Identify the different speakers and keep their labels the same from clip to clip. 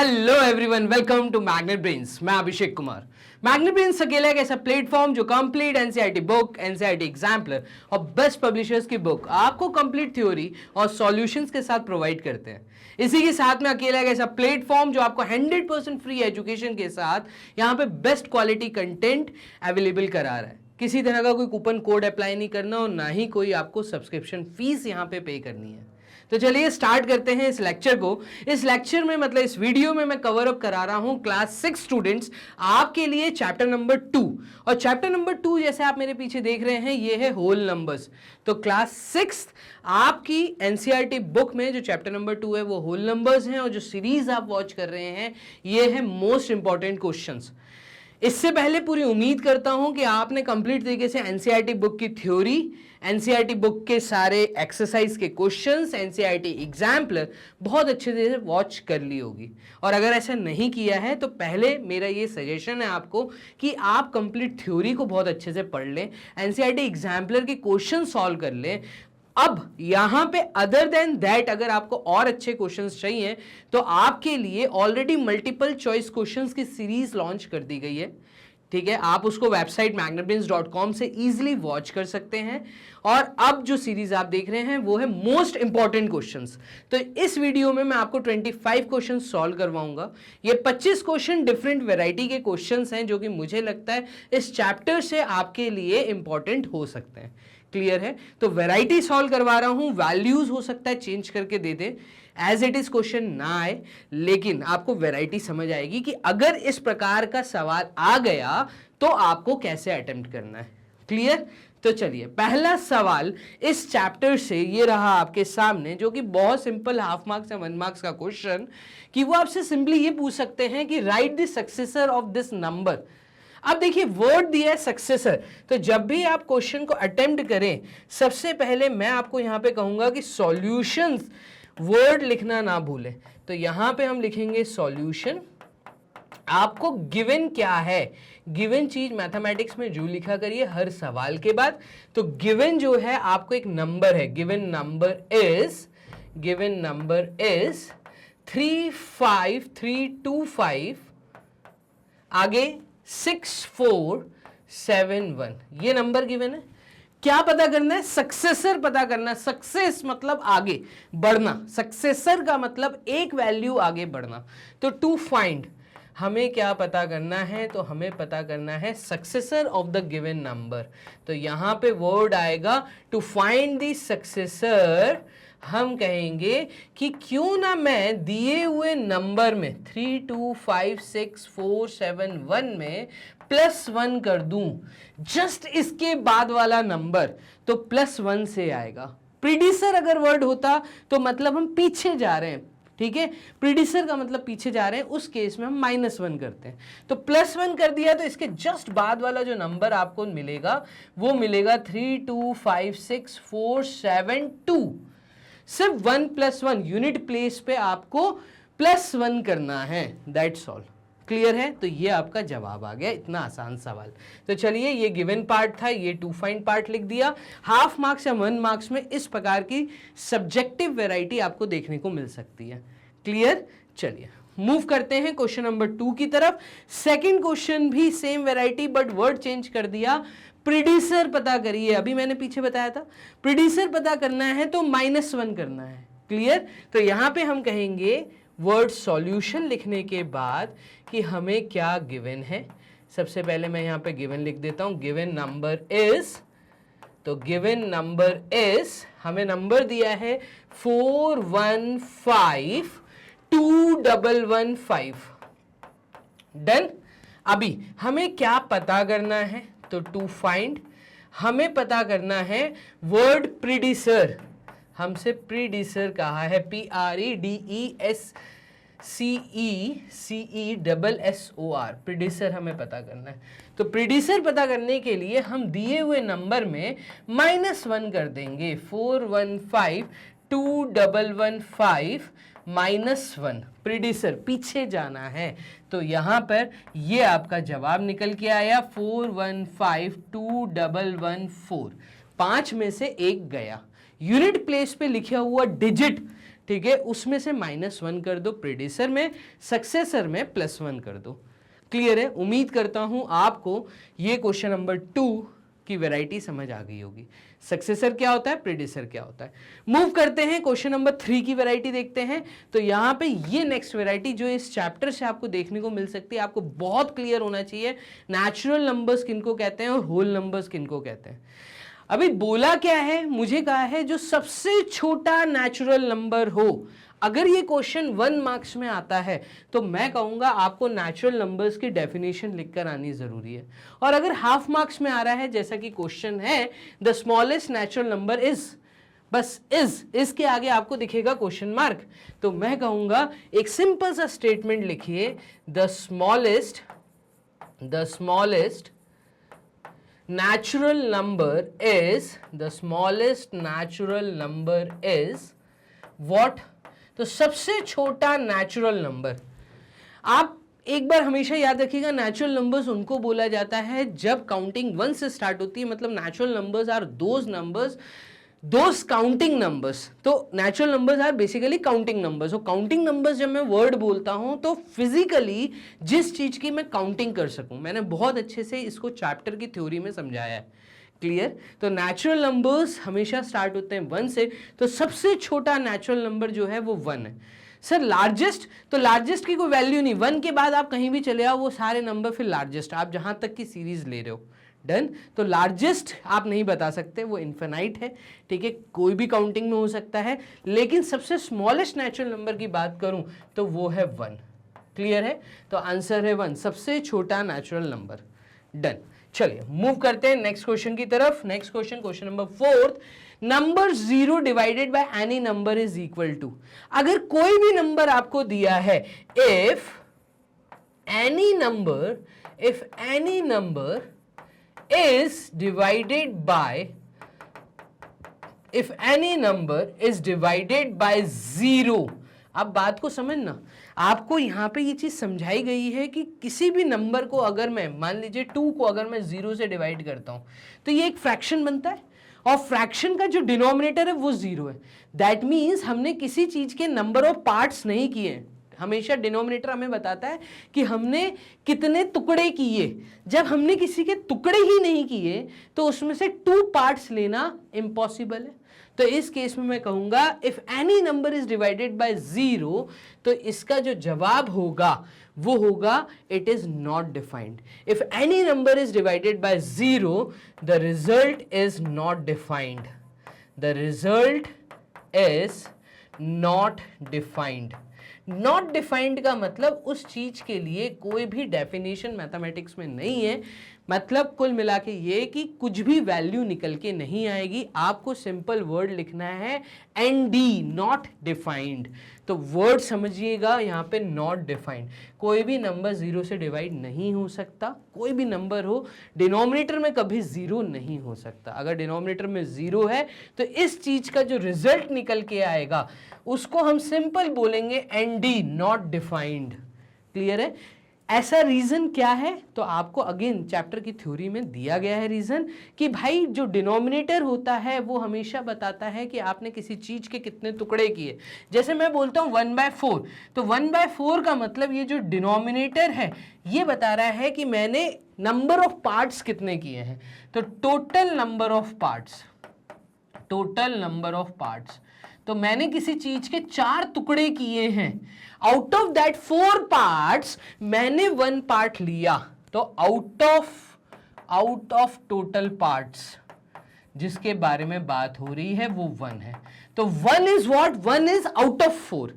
Speaker 1: Hello everyone, welcome to Magnet Brains. मैं Abhishek Kumar. Magnet brains अकेला एक ऐसा प्लेटफॉर्म जो complete NCERT book, NCERT exemplar और बेस्ट पब्लिशर्स की बुक आपको कंप्लीट थ्योरी और सॉल्यूशंस के साथ प्रोवाइड करते हैं। इसी के साथ में अकेला एक ऐसा प्लेटफॉर्म जो आपको 100% फ्री एजुकेशन के साथ यहाँ पे बेस्ट क्वालिटी कंटेंट अवेलेबल करा रहा है। किसी तरह का कोई कूपन कोड अप्लाई नहीं करना और ना ही कोई आपको सब्सक्रिप्शन फीस यहाँ पे करनी है। तो चलिए स्टार्ट करते हैं इस लेक्चर को। इस लेक्चर में मतलब इस वीडियो में मैं कवर अप करा रहा हूं क्लास 6 स्टूडेंट्स आपके लिए चैप्टर नंबर 2। और चैप्टर नंबर 2 जैसे आप मेरे पीछे देख रहे हैं ये है होल नंबर्स। तो क्लास 6 आपकी एनसीईआरटी बुक में जो चैप्टर नंबर 2 है वो होल नंबर्स हैं और जो सीरीज आप वॉच कर रहे हैं ये है मोस्ट इंपॉर्टेंट क्वेश्चंस। इससे पहले पूरी उम्मीद करता हूं कि आपने कंप्लीट तरीके से एनसीईआरटी बुक की थ्योरी, एनसीईआरटी बुक के सारे एक्सरसाइज के क्वेश्चंस, एनसीईआरटी एग्जाम्पलर बहुत अच्छे से वॉच कर ली होगी। और अगर ऐसा नहीं किया है तो पहले मेरा ये सजेशन है आपको कि आप कंप्लीट थ्योरी को बहुत अच्छे से पढ़ लें, एनसीईआरटी एग्जाम्पलर के क्वेश्चन सॉल्व कर लें। अब यहां पे अदर देन दैट अगर आपको और अच्छे क्वेश्चंस चाहिए तो आपके लिए ऑलरेडी मल्टीपल चॉइस क्वेश्चंस की सीरीज लॉन्च कर दी गई है। ठीक है, आप उसको वेबसाइट magnetbrains.com से इजीली वॉच कर सकते हैं। और अब जो सीरीज आप देख रहे हैं वो है मोस्ट इंपॉर्टेंट क्वेश्चंस। तो इस वीडियो में मैं आपको 25 क्वेश्चन सॉल्व करवाऊंगा। ये 25 क्वेश्चन डिफरेंट वैरायटी के क्वेश्चंस हैं जो कि मुझे लगता है इस चैप्टर से आपके लिए इंपॉर्टेंट हो सकते हैं। क्लियर है? तो वैरायटी सॉल्व करवा रहा हूं, वैल्यूज हो सकता है चेंज करके दे दे, एज इट इज क्वेश्चन ना आए, लेकिन आपको वैरायटी समझ आएगी कि अगर इस प्रकार का सवाल आ गया तो आपको कैसे अटेम्प्ट करना है। क्लियर? तो चलिए पहला सवाल इस चैप्टर से ये रहा आपके सामने, जो कि बहुत सिंपल हाफ मार्क्स या 1 मार्क्स का क्वेश्चन, कि वो आपसे सिंपली ये पूछ सकते हैं कि right the successor of this number. अब देखिए वर्ड दिया है सक्सेसर, तो जब भी आप क्वेश्चन को अटेम्प्ट करें सबसे पहले मैं आपको यहां पे कहूंगा कि सॉल्यूशंस वर्ड लिखना ना भूलें। तो यहां पे हम लिखेंगे सॉल्यूशन। आपको गिवन क्या है, गिवन चीज मैथमेटिक्स में जो लिखा करिए हर सवाल के बाद। तो गिवन जो है आपको एक नंबर है, गिवन नंबर इज 35325 आगे 6471, ये नंबर गिवन है। क्या पता करना है? सक्सेसर पता करना है। सक्सेस मतलब आगे बढ़ना, सक्सेसर का मतलब एक वैल्यू आगे बढ़ना। तो टू फाइंड हमें क्या पता करना है? तो हमें पता करना है successor of the given number. तो यहां पे वर्ड आएगा टू फाइंड द सक्सेसर। हम कहेंगे कि क्यों ना मैं दिए हुए नंबर में 3256471 में +1 कर दूं, जस्ट इसके बाद वाला नंबर तो +1 से आएगा। प्रीडिसर अगर वर्ड होता तो मतलब हम पीछे जा रहे हैं। ठीक है, प्रीडिसर का मतलब पीछे जा रहे हैं, उस केस में हम -1 करते हैं। तो +1 कर दिया तो इसके जस्ट बाद वाला जो नंबर आपको मिलेगा वो मिलेगा 3256472। सिर्फ 1 + 1 यूनिट प्लेस पे आपको +1 करना है, दैट्स ऑल। क्लियर है? तो ये आपका जवाब आ गया, इतना आसान सवाल। तो चलिए ये गिवन पार्ट था, ये टू फाइंड पार्ट लिख दिया। हाफ मार्क्स या 1 मार्क्स में इस प्रकार की सब्जेक्टिव वैरायटी आपको देखने को मिल सकती है। क्लियर? चलिए मूव करते हैं क्वेश्चन नंबर 2 की तरफ। सेकंड क्वेश्चन भी same variety but word change कर दिया। प्रीडिसर पता करिए, अभी मैंने पीछे बताया था प्रीडिसर पता करना है तो -1 करना है। क्लियर? तो यहां पे हम कहेंगे वर्ड सॉल्यूशन लिखने के बाद कि हमें क्या गिवन है। सबसे पहले मैं यहां पे गिवन लिख देता हूं, गिवन नंबर इज, तो गिवन नंबर इज हमें नंबर दिया है 415215। डन। अभी हमें क्या पता करना है? तो टू फाइंड हमें पता करना है वर्ड प्रीडिसर। हमसे प्रीडिसर कहा है, PREDECESSOR, प्रीडिसर हमें पता करना है। तो प्रीडिसर पता करने के लिए हम दिए हुए नंबर में -1 कर देंगे। 415215 -1, प्रीडिसर पीछे जाना है। तो यहां पर ये आपका जवाब निकल के आया 415214। 5 में से 1 गया। यूनिट प्लेस पे लिखा हुआ डिजिट ठीक है, उसमें से -1 कर दो, प्रेडिसर में, सक्सेसर में +1 कर दो। क्लियर है? उम्मीद करता हूं आपको ये क्वेश्चन नंबर 2 की वैरायटी समझ आ गई होगी। सक्सेसर क्या होता है, प्रेडिसर क्या होता है। मूव करते हैं, क्वेश्चन नंबर 3 की वैरायटी देखते हैं। तो यहां पे ये नेक्स्ट वैरायटी जो इस चैप्टर से आपको देखने को मिल सकती है, आपको बहुत क्लियर होना चाहिए नेचुरल नंबर्स किनको कहते हैं और होल नंबर्स किनको कहते हैं। अभी बोला क्या है, मुझे कहा है जो सबसे छोटा नेचुरल नंबर हो। अगर ये क्वेश्चन 1 मार्क्स में आता है तो मैं कहूंगा आपको नेचुरल नंबर्स की डेफिनेशन लिखकर आनी जरूरी है। और अगर हाफ मार्क्स में आ रहा है, जैसा कि क्वेश्चन है, the smallest natural number is, बस इज के आगे आपको दिखेगा क्वेश्चन मार्क, तो मैं कहूंगा एक सिंपल सा स्टेटमेंट लिखिए, the smallest natural number is, the smallest natural number is what? तो सबसे छोटा नेचुरल नंबर। आप एक बार हमेशा याद रखिएगा, नेचुरल नंबर्स उनको बोला जाता है जब काउंटिंग 1 से स्टार्ट होती है, मतलब natural numbers are those counting numbers. तो natural numbers are basically counting numbers. और काउंटिंग नंबर्स जब मैं वर्ड बोलता हूं तो फिजिकली जिस चीज की मैं काउंटिंग कर सकूं, मैंने बहुत अच्छे से इसको चैप्टर की थ्योरी में समझाया है। क्लियर? तो नेचुरल नंबर्स हमेशा स्टार्ट होते हैं 1 से, तो सबसे छोटा नेचुरल नंबर जो है वो 1 है। सर लार्जेस्ट, तो लार्जेस्ट की कोई वैल्यू नहीं, 1 के बाद आप कहीं भी चले आओ वो सारे नंबर फिर लार्जेस्ट, आप जहां तक की सीरीज ले रहे हो। डन? तो लार्जेस्ट आप नहीं बता सकते, वो इन्फिनाइट है, ठीक है, कोई भी काउंटिंग में हो सकता है। लेकिन सबसे स्मॉलेस्ट नेचुरल नंबर की बात करूं तो वो है 1। क्लियर है? तो आंसर है 1, सबसे छोटा नेचुरल नंबर। डन। चलिए मूव करते हैं नेक्स्ट क्वेश्चन की तरफ। Next question, question number 4, number 0 divided by any number is equal to. अगर कोई भी नंबर आपको दिया है, if any number is divided by 0। अब बात को समझना, आपको यहां पे ये चीज समझाई गई है कि किसी भी नंबर को अगर मैं, मान लीजिए 2 को अगर मैं 0 से डिवाइड करता हूं तो ये एक फ्रैक्शन बनता है, और फ्रैक्शन का जो डिनोमिनेटर है वो 0 है। दैट मीन्स हमने किसी चीज के नंबर ऑफ पार्ट्स नहीं किए। हमेशा डिनोमिनेटर हमें बताता है कि हमने कितने टुकड़े किए। जब हमने किसी के टुकड़े ही नहीं किए तो उसमें से 2 पार्ट्स लेना इम्पॉसिबल है। तो इस केस में मैं कहूंगा if any number is divided bye 0, तो इसका जो जवाब होगा वो होगा it is not defined. If any number is divided bye 0, the result is not defined. The result is not defined. Not defined का मतलब उस चीज के लिए कोई भी डेफिनेशन मैथमेटिक्स में नहीं है। मतलब कुल मिला के ये कि कुछ भी वैल्यू निकल के नहीं आएगी। आपको सिंपल वर्ड लिखना है एनडी, नॉट डिफाइंड। तो वर्ड समझिएगा यहाँ पे, नॉट डिफाइंड। कोई भी नंबर 0 से डिवाइड नहीं हो सकता। कोई भी नंबर हो, डिनोमिनेटर में कभी 0 नहीं हो सकता। अगर डिनोमिनेटर में 0 है तो इस चीज का जो रिजल्ट निकल के आएगा उसको हम सिंपल बोलेंगे एनडी, नॉट डिफाइंड। क्लियर है? ऐसा रीजन क्या है? तो आपको अगेन चैप्टर की थ्योरी में दिया गया है रीजन कि भाई जो डिनोमिनेटर होता है वो हमेशा बताता है कि आपने किसी चीज के कितने टुकड़े किए। जैसे मैं बोलता हूं 1/4, तो 1/4 का मतलब ये जो डिनोमिनेटर है ये बता रहा है कि मैंने नंबर ऑफ पार्ट्स कितने किए हैं। तो टोटल नंबर ऑफ पार्ट्स, तो मैंने किसी चीज के 4 टुकड़े किए हैं। आउट ऑफ दैट 4 पार्ट्स मैंने 1 पार्ट लिया। तो आउट ऑफ टोटल पार्ट्स जिसके बारे में बात हो रही है वो 1 है। तो 1 is what? 1 is out of 4।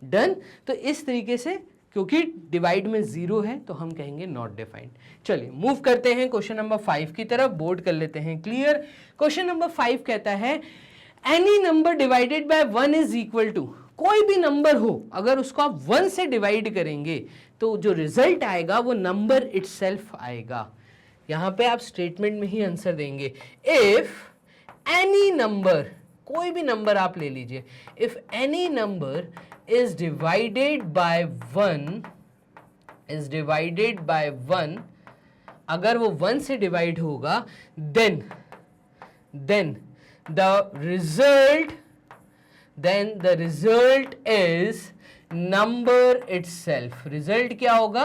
Speaker 1: Done? तो इस तरीके से, क्योंकि डिवाइड में 0 है तो हम कहेंगे नॉट डिफाइंड। चलिए मूव करते हैं क्वेश्चन नंबर 5 की तरफ। बोर्ड कर लेते हैं क्लियर। क्वेश्चन नंबर 5 कहता है any number divided by 1 is equal to. कोई भी नंबर हो, अगर उसको आप 1 से डिवाइड करेंगे तो जो रिजल्ट आएगा वो नंबर इटसेल्फ आएगा। यहां पे आप स्टेटमेंट में ही आंसर देंगे। इफ एनी नंबर, कोई भी नंबर आप ले लीजिए, if any number is divided by 1, अगर वो 1 से डिवाइड होगा, then the then the result is number itself. Result क्या होगा?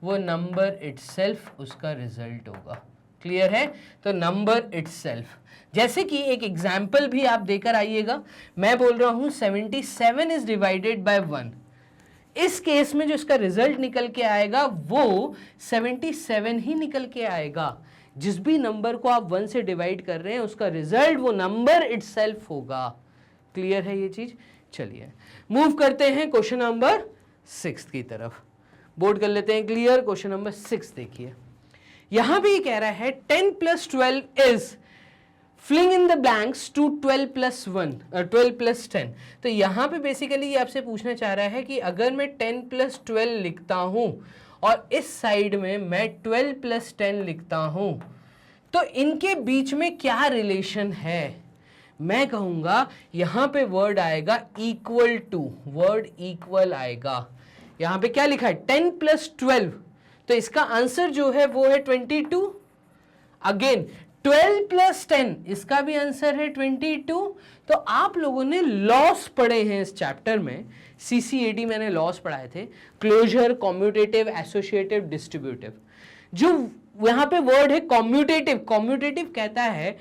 Speaker 1: वो नंबर itself उसका रिजल्ट होगा. क्लियर है? तो नंबर itself. जैसे कि एक एग्जाम्पल भी आप देकर आइएगा. मैं बोल रहा हूं 77 इज डिवाइडेड बाय 1. इस केस में जो इसका रिजल्ट निकल के आएगा वो 77 ही निकल के आएगा. जिस भी नंबर को आप 1 से डिवाइड कर रहे हैं उसका रिजल्ट वो नंबर इटसेल्फ होगा. क्लियर है ये चीज? चलिए मूव करते हैं क्वेश्चन नंबर 6 की तरफ. बोर्ड कर लेते हैं क्लियर. क्वेश्चन नंबर 6 देखिए. यहां भी कह रहा है 10 + 12 is filling in the blanks to 12 + 1 12 + 10. तो यहां पे बेसिकली ये आपसे पूछना चाह रहा है कि अगर मैं 10 + 12 लिखता हूं और इस साइड में मैं 12 + 10 लिखता हूं तो इनके बीच में क्या रिलेशन है? मैं कहूंगा यहां पे वर्ड आएगा इक्वल टू. वर्ड इक्वल आएगा. यहां पे क्या लिखा है? 10 + 12. तो इसका आंसर जो है वो है 22. अगेन 12 + 10 इसका भी आंसर है 22. तो आप लोगों ने लॉस पढ़े हैं इस चैप्टर में. CCAD मैंने लॉस पढ़ाए थे. Closure, commutative, associative, distributive. जो यहां पे वर्ड है कॉम्यूटेटिव. कॉम्यूटेटिव कहता है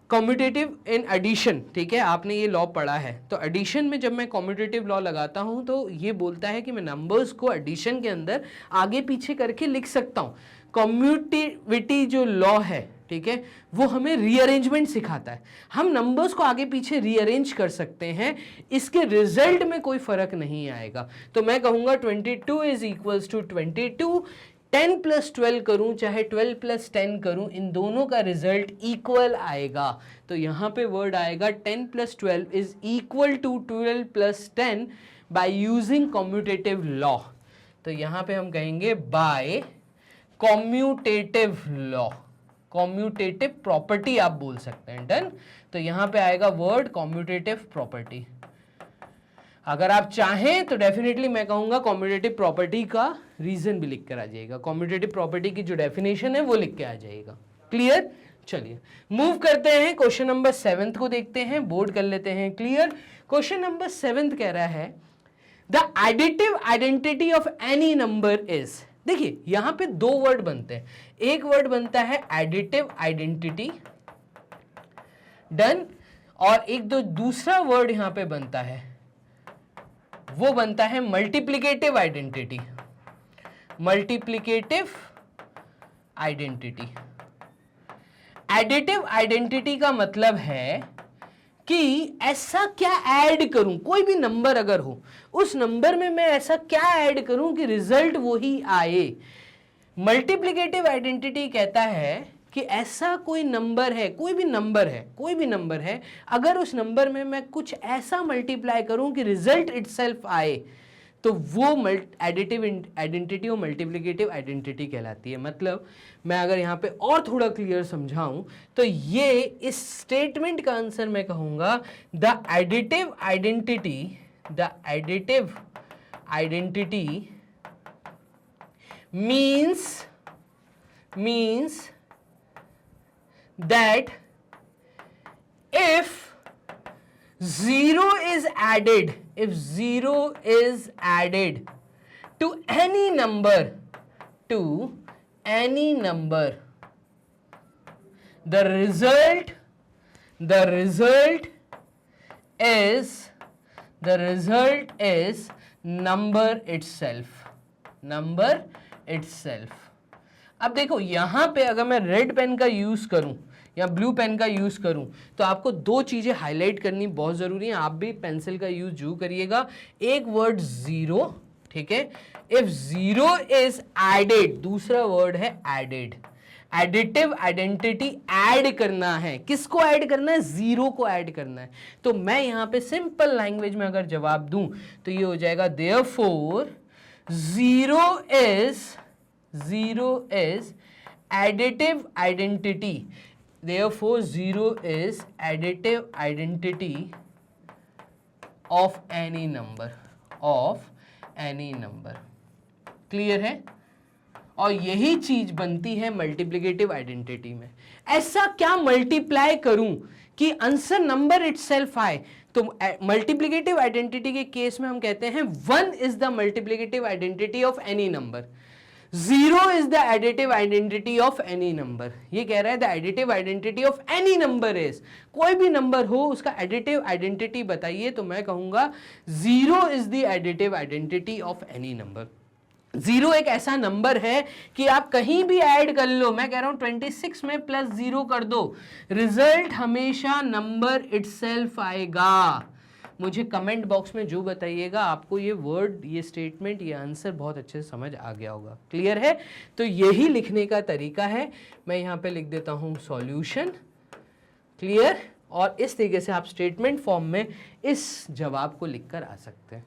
Speaker 1: कॉम्यूटेटिव इन एडिशन. ठीक है, आपने ये लॉ पढ़ा है. तो एडिशन में जब मैं कॉम्यूटेटिव लॉ लगाता हूं तो ये बोलता है कि मैं नंबर्स को एडिशन के अंदर आगे पीछे करके लिख सकता हूं. कॉम्यूटिविटी जो लॉ है, ठीक है, वो हमें रीअरेंजमेंट सिखाता है. हम नंबर्स को आगे पीछे रीअरेंज कर सकते हैं. इसके रिजल्ट में कोई फर्क नहीं आएगा. तो मैं कहूंगा 22 इज इक्वल्स टू 22. 10 + 12 करूं चाहे 12 + 10 करूं, इन दोनों का रिजल्ट इक्वल आएगा. तो यहां पे वर्ड आएगा 10 + 12 is equal to 12 + 10 by using commutative law. तो यहां पे हम कहेंगे by commutative law. Commutative property आप बोल सकते हैं. डन. तो यहां पे आएगा वर्ड कॉम्यूटेटिव प्रॉपर्टी. अगर आप चाहें तो डेफिनेटली मैं कहूंगा कॉम्यूटेटिव प्रॉपर्टी का रीजन भी लिख कर आ जाएगा. कॉम्यूटेटिव प्रॉपर्टी की जो डेफिनेशन है वो लिख के आ जाएगा. क्लियर? चलिए मूव करते हैं क्वेश्चन नंबर 7 को देखते हैं. बोर्ड कर लेते हैं क्लियर. क्वेश्चन नंबर 7 कह रहा है the additive identity of any number is. देखिए यहां पे दो वर्ड बनते हैं. एक वर्ड बनता है एडिटिव आइडेंटिटी. डन. और एक दो दूसरा वर्ड यहां पे बनता है, वो बनता है multiplicative identity. Multiplicative identity. Additive identity का मतलब है कि ऐसा क्या ऐड करूं, कोई भी नंबर अगर हो उस नंबर में मैं ऐसा क्या ऐड करूं कि रिजल्ट वही आए. मल्टीप्लिकेटिव आइडेंटिटी कहता है कि ऐसा कोई नंबर है, कोई भी नंबर है, अगर उस नंबर में मैं कुछ ऐसा मल्टीप्लाई करूं कि रिजल्ट इटसेल्फ आए तो वो एडिटिव आइडेंटिटी और मल्टीप्लिकेटिव आइडेंटिटी कहलाती है. मतलब मैं अगर यहाँ पे और थोड़ा क्लियर समझाऊं तो ये इस स्टेटमेंट का आंसर मैं कहूंगा the additive identity means that if zero is added to any number the result is number itself. अब देखो यहां पे अगर मैं रेड पेन का यूज करूं या ब्लू पेन का यूज करूं तो आपको दो चीजें हाईलाइट करनी बहुत जरूरी है. आप भी पेंसिल का यूज जरूर करिएगा. एक वर्ड जीरो, ठीक है, इफ जीरो इज एडेड, दूसरा वर्ड है एडेड. एडिटिव आइडेंटिटी ऐड करना है. किसको ऐड करना है? जीरो को ऐड करना है. तो मैं यहां पे सिंपल लैंग्वेज में अगर जवाब दूं तो ये हो जाएगा therefore zero is additive identity. Therefore zero is additive identity of any number. Clear है? और यही चीज बनती है मल्टीप्लिकेटिव आइडेंटिटी में। ऐसा क्या मल्टीप्लाई करूं कि आंसर नंबर इटसेल्फ आए? तो मल्टीप्लिकेटिव आइडेंटिटी के केस में हम कहते हैं 1 is the multiplicative identity of any number, 0 is the additive identity of any number. ये कह रहा है the additive identity of any number is, कोई भी नंबर हो उसका एडिटिव आइडेंटिटी बताइए, तो मैं कहूंगा 0 is the additive identity of any number. 0 एक ऐसा नंबर है कि आप कहीं भी ऐड कर लो, मैं कह रहा हूं 26 में प्लस 0 कर दो, रिजल्ट हमेशा नंबर इटसेल्फ आएगा। मुझे कमेंट बॉक्स में जो बताइएगा आपको ये वर्ड, ये स्टेटमेंट, ये आंसर बहुत अच्छे से समझ आ गया होगा। क्लियर है? तो यही लिखने का तरीका है। मैं यहां पे लिख देता हूं सॉल्यूशन। क्लियर? और इस तरीके से आप स्टेटमेंट फॉर्म में इस जवाब को लिखकर आ सकते हैं।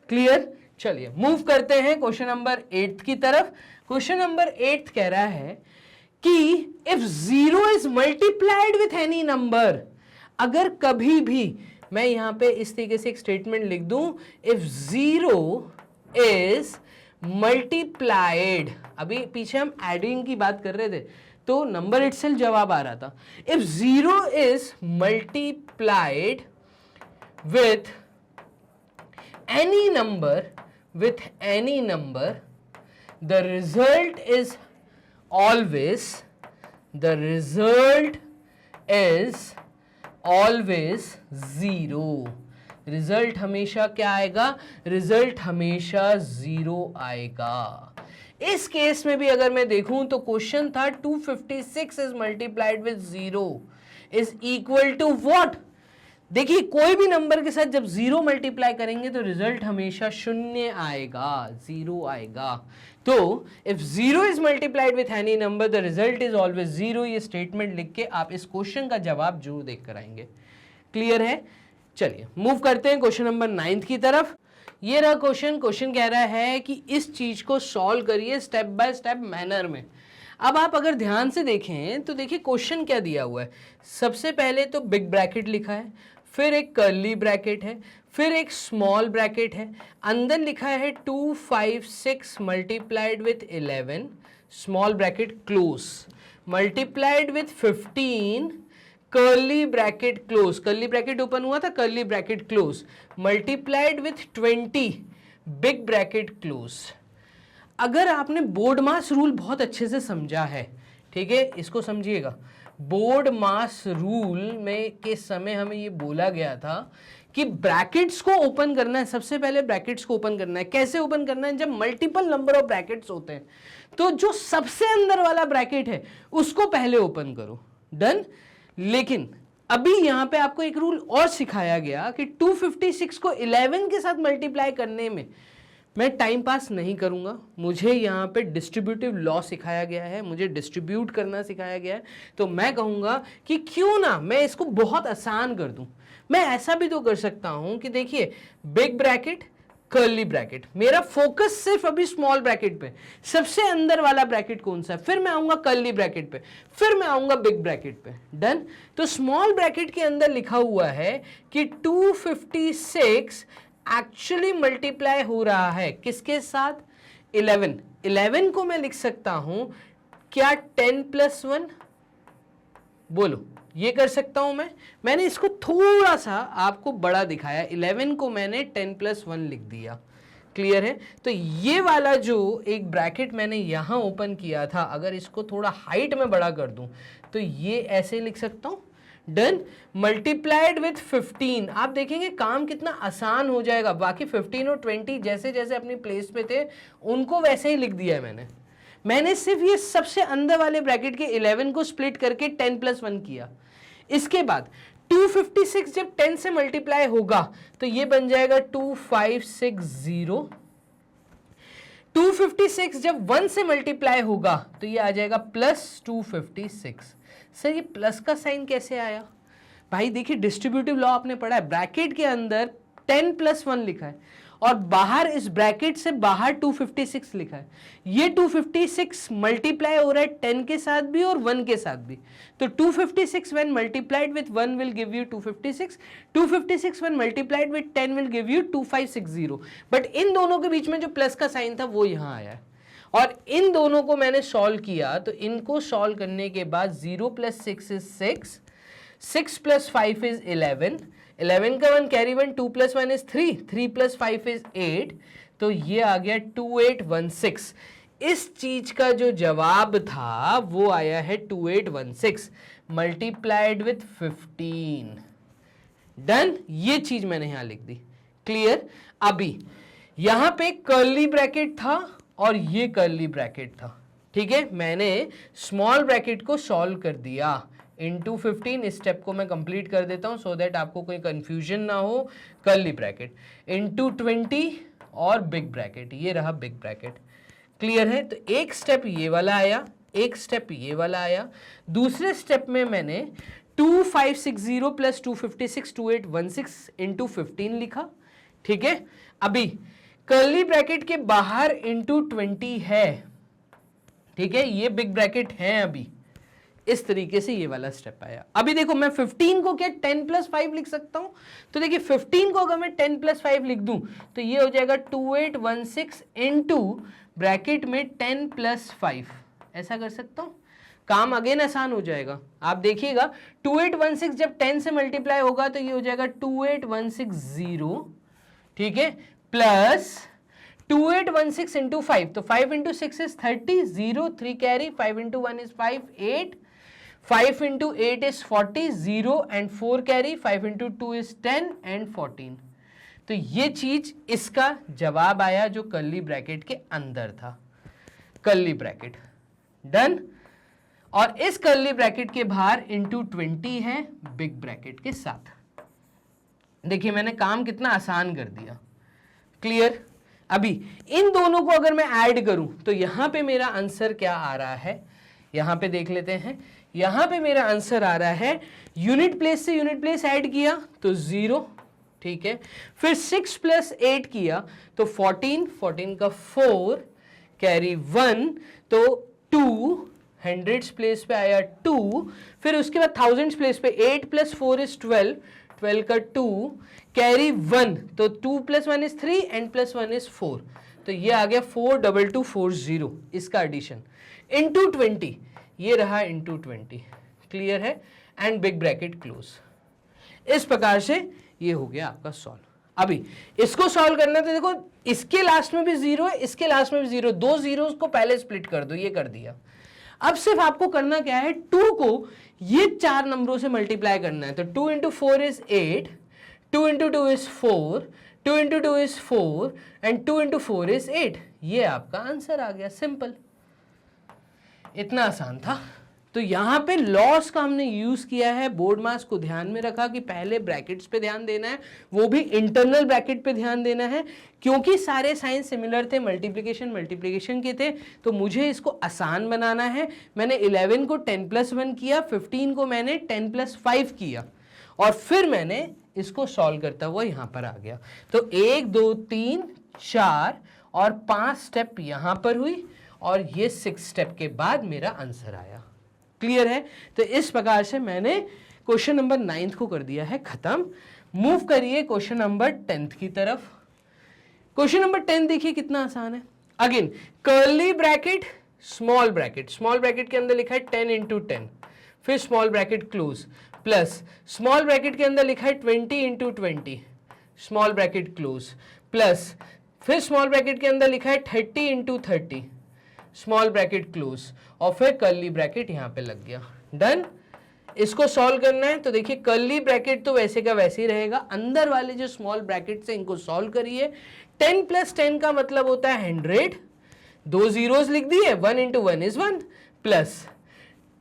Speaker 1: क्लियर? चलिए मूव करते हैं क्वेश्चन नंबर 8 की तरफ। क्वेश्चन नंबर 8 कह रहा है कि if 0 is multiplied with any number, अगर कभी भी मैं यहां पे इस तरीके से एक स्टेटमेंट लिख दूं, इफ 0 इज मल्टीप्लाइड, अभी पीछे हम एडिंग की बात कर रहे थे तो नंबर इटसेल्फ जवाब आ रहा था। If 0 is multiplied with any number, the result is always zero। Result हमेशा क्या आएगा? रिजल्ट हमेशा 0 आएगा। इस केस में भी अगर मैं देखूं तो क्वेश्चन था 256 is multiplied with 0 is equal to what? देखिए कोई भी नंबर के साथ जब 0 मल्टीप्लाई करेंगे तो रिजल्ट हमेशा 0 आएगा, 0 आएगा। तो if 0 is multiplied with any number the result is always 0। ये स्टेटमेंट लिख के आप इस क्वेश्चन का जवाब जरूर देख कर आएंगे। क्लियर है? चलिए मूव करते हैं क्वेश्चन नंबर 9 की तरफ। ये रहा क्वेश्चन कह रहा है कि इस चीज को सॉल्व करिए स्टेप बाय स्टेप मैनर में। अब आप अगर ध्यान से देखें तो देखिए क्वेश्चन क्या दिया हुआ है। सबसे पहले तो बिग ब्रैकेट लिखा है, फिर एक कर्ली ब्रैकेट है, फिर एक स्मॉल ब्रैकेट है, अंदर लिखा है 256 multiplied with 11 small bracket close multiplied with 15 curly bracket close, curly bracket open हुआ था, curly bracket close multiplied with 20 big bracket close. अगर आपने बोर्ड मास रूल बहुत अच्छे से समझा है, ठीक है, इसको समझिएगा। बोर्ड मास रूल में के समय हमें ये बोला गया था कि ब्रैकेट्स को ओपन करना है, सबसे पहले ब्रैकेट्स को ओपन करना है। कैसे ओपन करना है? जब मल्टीपल नंबर ऑफ ब्रैकेट्स होते हैं तो जो सबसे अंदर वाला ब्रैकेट है उसको पहले ओपन करो। डन? लेकिन अभी यहां पे आपको एक रूल और सिखाया गया कि 256 को 11 के साथ मल्टीप्लाई करने में मैं टाइम पास नहीं करूंगा। मुझे यहाँ पे डिस्ट्रीब्यूटिव लॉ सिखाया गया है, मुझे डिस्ट्रीब्यूट करना सिखाया गया है। तो मैं कहूँगा कि क्यों ना मैं इसको बहुत आसान कर दूं। मैं ऐसा भी तो कर सकता हूं कि देखिए बिग ब्रैकेट कर्ली ब्रैकेट, मेरा फोकस सिर्फ अभी स्मॉल ब्रैकेट पे, सबसे अंदर वाला ब्रैकेट कौन सा है, फिर मैं आऊंगा कर्ली ब्रैकेट पे, फिर मैं आऊंगा बिग ब्रैकेट पे। डन? तो स्मॉल ब्रैकेट के अंदर लिखा हुआ है कि 256 एक्चुअली मल्टीप्लाई हो रहा है किसके साथ? 11। 11 को मैं लिख सकता हूं क्या 10 + 1? बोलो, ये कर सकता हूं मैंने इसको थोड़ा सा आपको बड़ा दिखाया, 11 को मैंने 10 + 1 लिख दिया। क्लियर है? तो ये वाला जो एक ब्रैकेट मैंने यहां ओपन किया था, अगर इसको थोड़ा हाइट में बड़ा कर दूं तो ये ऐसे लिख सकता हूं। डन? Multiplied with 15। आप देखेंगे काम कितना आसान हो जाएगा। बाकी 15 और 20 जैसे जैसे अपनी प्लेस पे थे उनको वैसे ही लिख दिया है मैंने सिर्फ ये सबसे अंदर वाले ब्रैकेट के 11 को स्प्लिट करके 10 + 1 किया। इसके बाद 256 जब 10 से मल्टीप्लाई होगा तो ये बन जाएगा 2560। 256 जब 1 से मल्टीप्लाई होगा तो ये आ जाएगा +256। सर ये प्लस का साइन कैसे आया? भाई देखिए डिस्ट्रीब्यूटिव लॉ आपने पढ़ा है, ब्रैकेट के अंदर 10 + 1 लिखा है और बाहर इस ब्रैकेट से बाहर 256 लिखा है। ये 256 मल्टीप्लाई हो रहा है 10 के साथ भी और 1 के साथ भी। तो 256 when multiplied with 1 will give you 256, 256 when multiplied with 10 will give you 2560। But in दोनों के बीच में जो प्लस का साइन था वो यहाँ आया है और इन दोनों को मैंने सॉल्व किया, तो इनको सॉल्व करने के बाद 0 + 6 इज 6, 6 + 5 इज 11, 11 का 1 कैरी 1, 2 + 1 इज 3, 3 + 5 इज 8, तो ये आ गया 2816। इस चीज का जो जवाब था वो आया है 2816 मल्टीप्लाइड विथ 15। डन, ये चीज मैंने यहां लिख दी। क्लियर? अभी यहां पे कर्ली ब्रैकेट था और ये कर्ली ब्रैकेट था, ठीक है। मैंने स्मॉल ब्रैकेट को सॉल्व कर दिया इंटू 15। इस स्टेप को मैं कंप्लीट कर देता हूं सो दैट आपको कोई कंफ्यूजन ना हो। कर्ली ब्रैकेट इंटू 20 और बिग ब्रैकेट, ये रहा बिग ब्रैकेट। क्लियर है? तो एक स्टेप ये वाला आया, एक स्टेप ये वाला आया। दूसरे स्टेप में मैंने 2560 + 256 2816 इंटू 15 लिखा, ठीक है। अभी कर्ली ब्रैकेट के बाहर इंटू 20 है, ठीक है, ये बिग ब्रैकेट है। अभी इस तरीके से ये वाला स्टेप आया। अभी देखो मैं 15 को क्या 10 + 5 लिख सकता हूं, तो देखिए 15 को अगर मैं 10 + 5 लिख दूं तो ये हो जाएगा 2816 इंटू ब्रैकेट में 10 + 5, ऐसा कर सकता हूं। काम अगेन आसान हो जाएगा। आप देखिएगा 2816 जब 10 से मल्टीप्लाई होगा तो ये हो जाएगा 28160, ठीक है, प्लस 2816 इंटू 5, तो 5 into 6 is 30, 0 3 carry, 5 into 1 is 5 8, 5 into 8 is 40, 0 and 4 carry, 5 into 2 is 10 and 14। तो ये चीज इसका जवाब आया जो कर्ली ब्रैकेट के अंदर था, कर्ली ब्रैकेट। डन। और इस कर्ली ब्रैकेट के बाहर इंटू 20 है बिग ब्रैकेट के साथ। देखिए मैंने काम कितना आसान कर दिया। क्लियर? अभी इन दोनों को अगर मैं ऐड करूं तो यहां पे मेरा आंसर क्या आ रहा है, यहां पे देख लेते हैं। यहां पे मेरा आंसर आ रहा है, यूनिट प्लेस से यूनिट प्लेस ऐड किया तो 0, ठीक है, फिर 6 + 8 किया तो 14, 14 का 4 कैरी 1 तो 2, हंड्रेड्स प्लेस पे आया 2, फिर उसके बाद थाउजेंड्स प्लेस पे 8 + 4 इज 12, 12 का 2 कैरी 1 तो 2 + 1 इज 3 एंड +1 इज 4, तो ये आ गया 42240, इसका एडिशन इंटू 20, ये रहा इंटू 20। क्लियर है? And big bracket close. इस प्रकार से ये हो गया आपका सॉल्व। अभी इसको सॉल्व करना तो देखो इसके लास्ट में भी 0 है, इसके लास्ट में भी 0, दो जीरोस को पहले स्प्लिट कर दो, ये कर दिया। अब सिर्फ आपको करना क्या है, 2 को ये 4 नंबरों से मल्टीप्लाई करना है। तो 2 into 4 is 8, 2 into 2 is 4, 2 into 2 is 4 and 2 into 4 is 8। ये आपका आंसर आ गया, सिंपल, इतना आसान था। तो यहां पे लॉस का हमने यूज किया है, बोर्ड मास को ध्यान में रखा कि पहले ब्रैकेट्स पे ध्यान देना है, वो भी इंटरनल ब्रैकेट पे ध्यान देना है, क्योंकि सारे साइन सिमिलर थे, मल्टीप्लिकेशन के थे, तो मुझे इसको आसान बनाना है। मैंने 11 को 10 + 1 किया, 15 को मैंने 10 + 5 किया और फिर मैंने इसको सॉल्व करता हुआ यहां पर आ गया। तो 1 2 3 4 और 5 स्टेप यहां पर हुई और ये 6 स्टेप के बाद मेरा आंसर आया। क्लियर है? तो इस प्रकार से मैंने क्वेश्चन नंबर 9 को कर दिया है खत्म। मूव करिए क्वेश्चन नंबर 10 की तरफ। क्वेश्चन नंबर 10 देखिए कितना आसान है। Again curly bracket, small bracket, small bracket के अंदर लिखा है 10 इंटू 10, फिर small bracket close, plus small bracket के अंदर लिखा है 20 into 20, small bracket close, plus फिर स्मॉल ब्रैकेट के अंदर लिखा है 30 इंटू 30, स्मॉल ब्रैकेट क्लोज, और फिर कर्ली ब्रैकेट यहां पे लग गया। डन। इसको सॉल्व करना है तो देखिए कर्ली ब्रैकेट तो वैसे का वैसे ही रहेगा, अंदर वाले जो स्मॉल ब्रैकेट है इनको सॉल्व करिए। 10 + 10 का मतलब होता है 100, दो जीरोस लिख दिए, 1 इंटू 1 इज 1, प्लस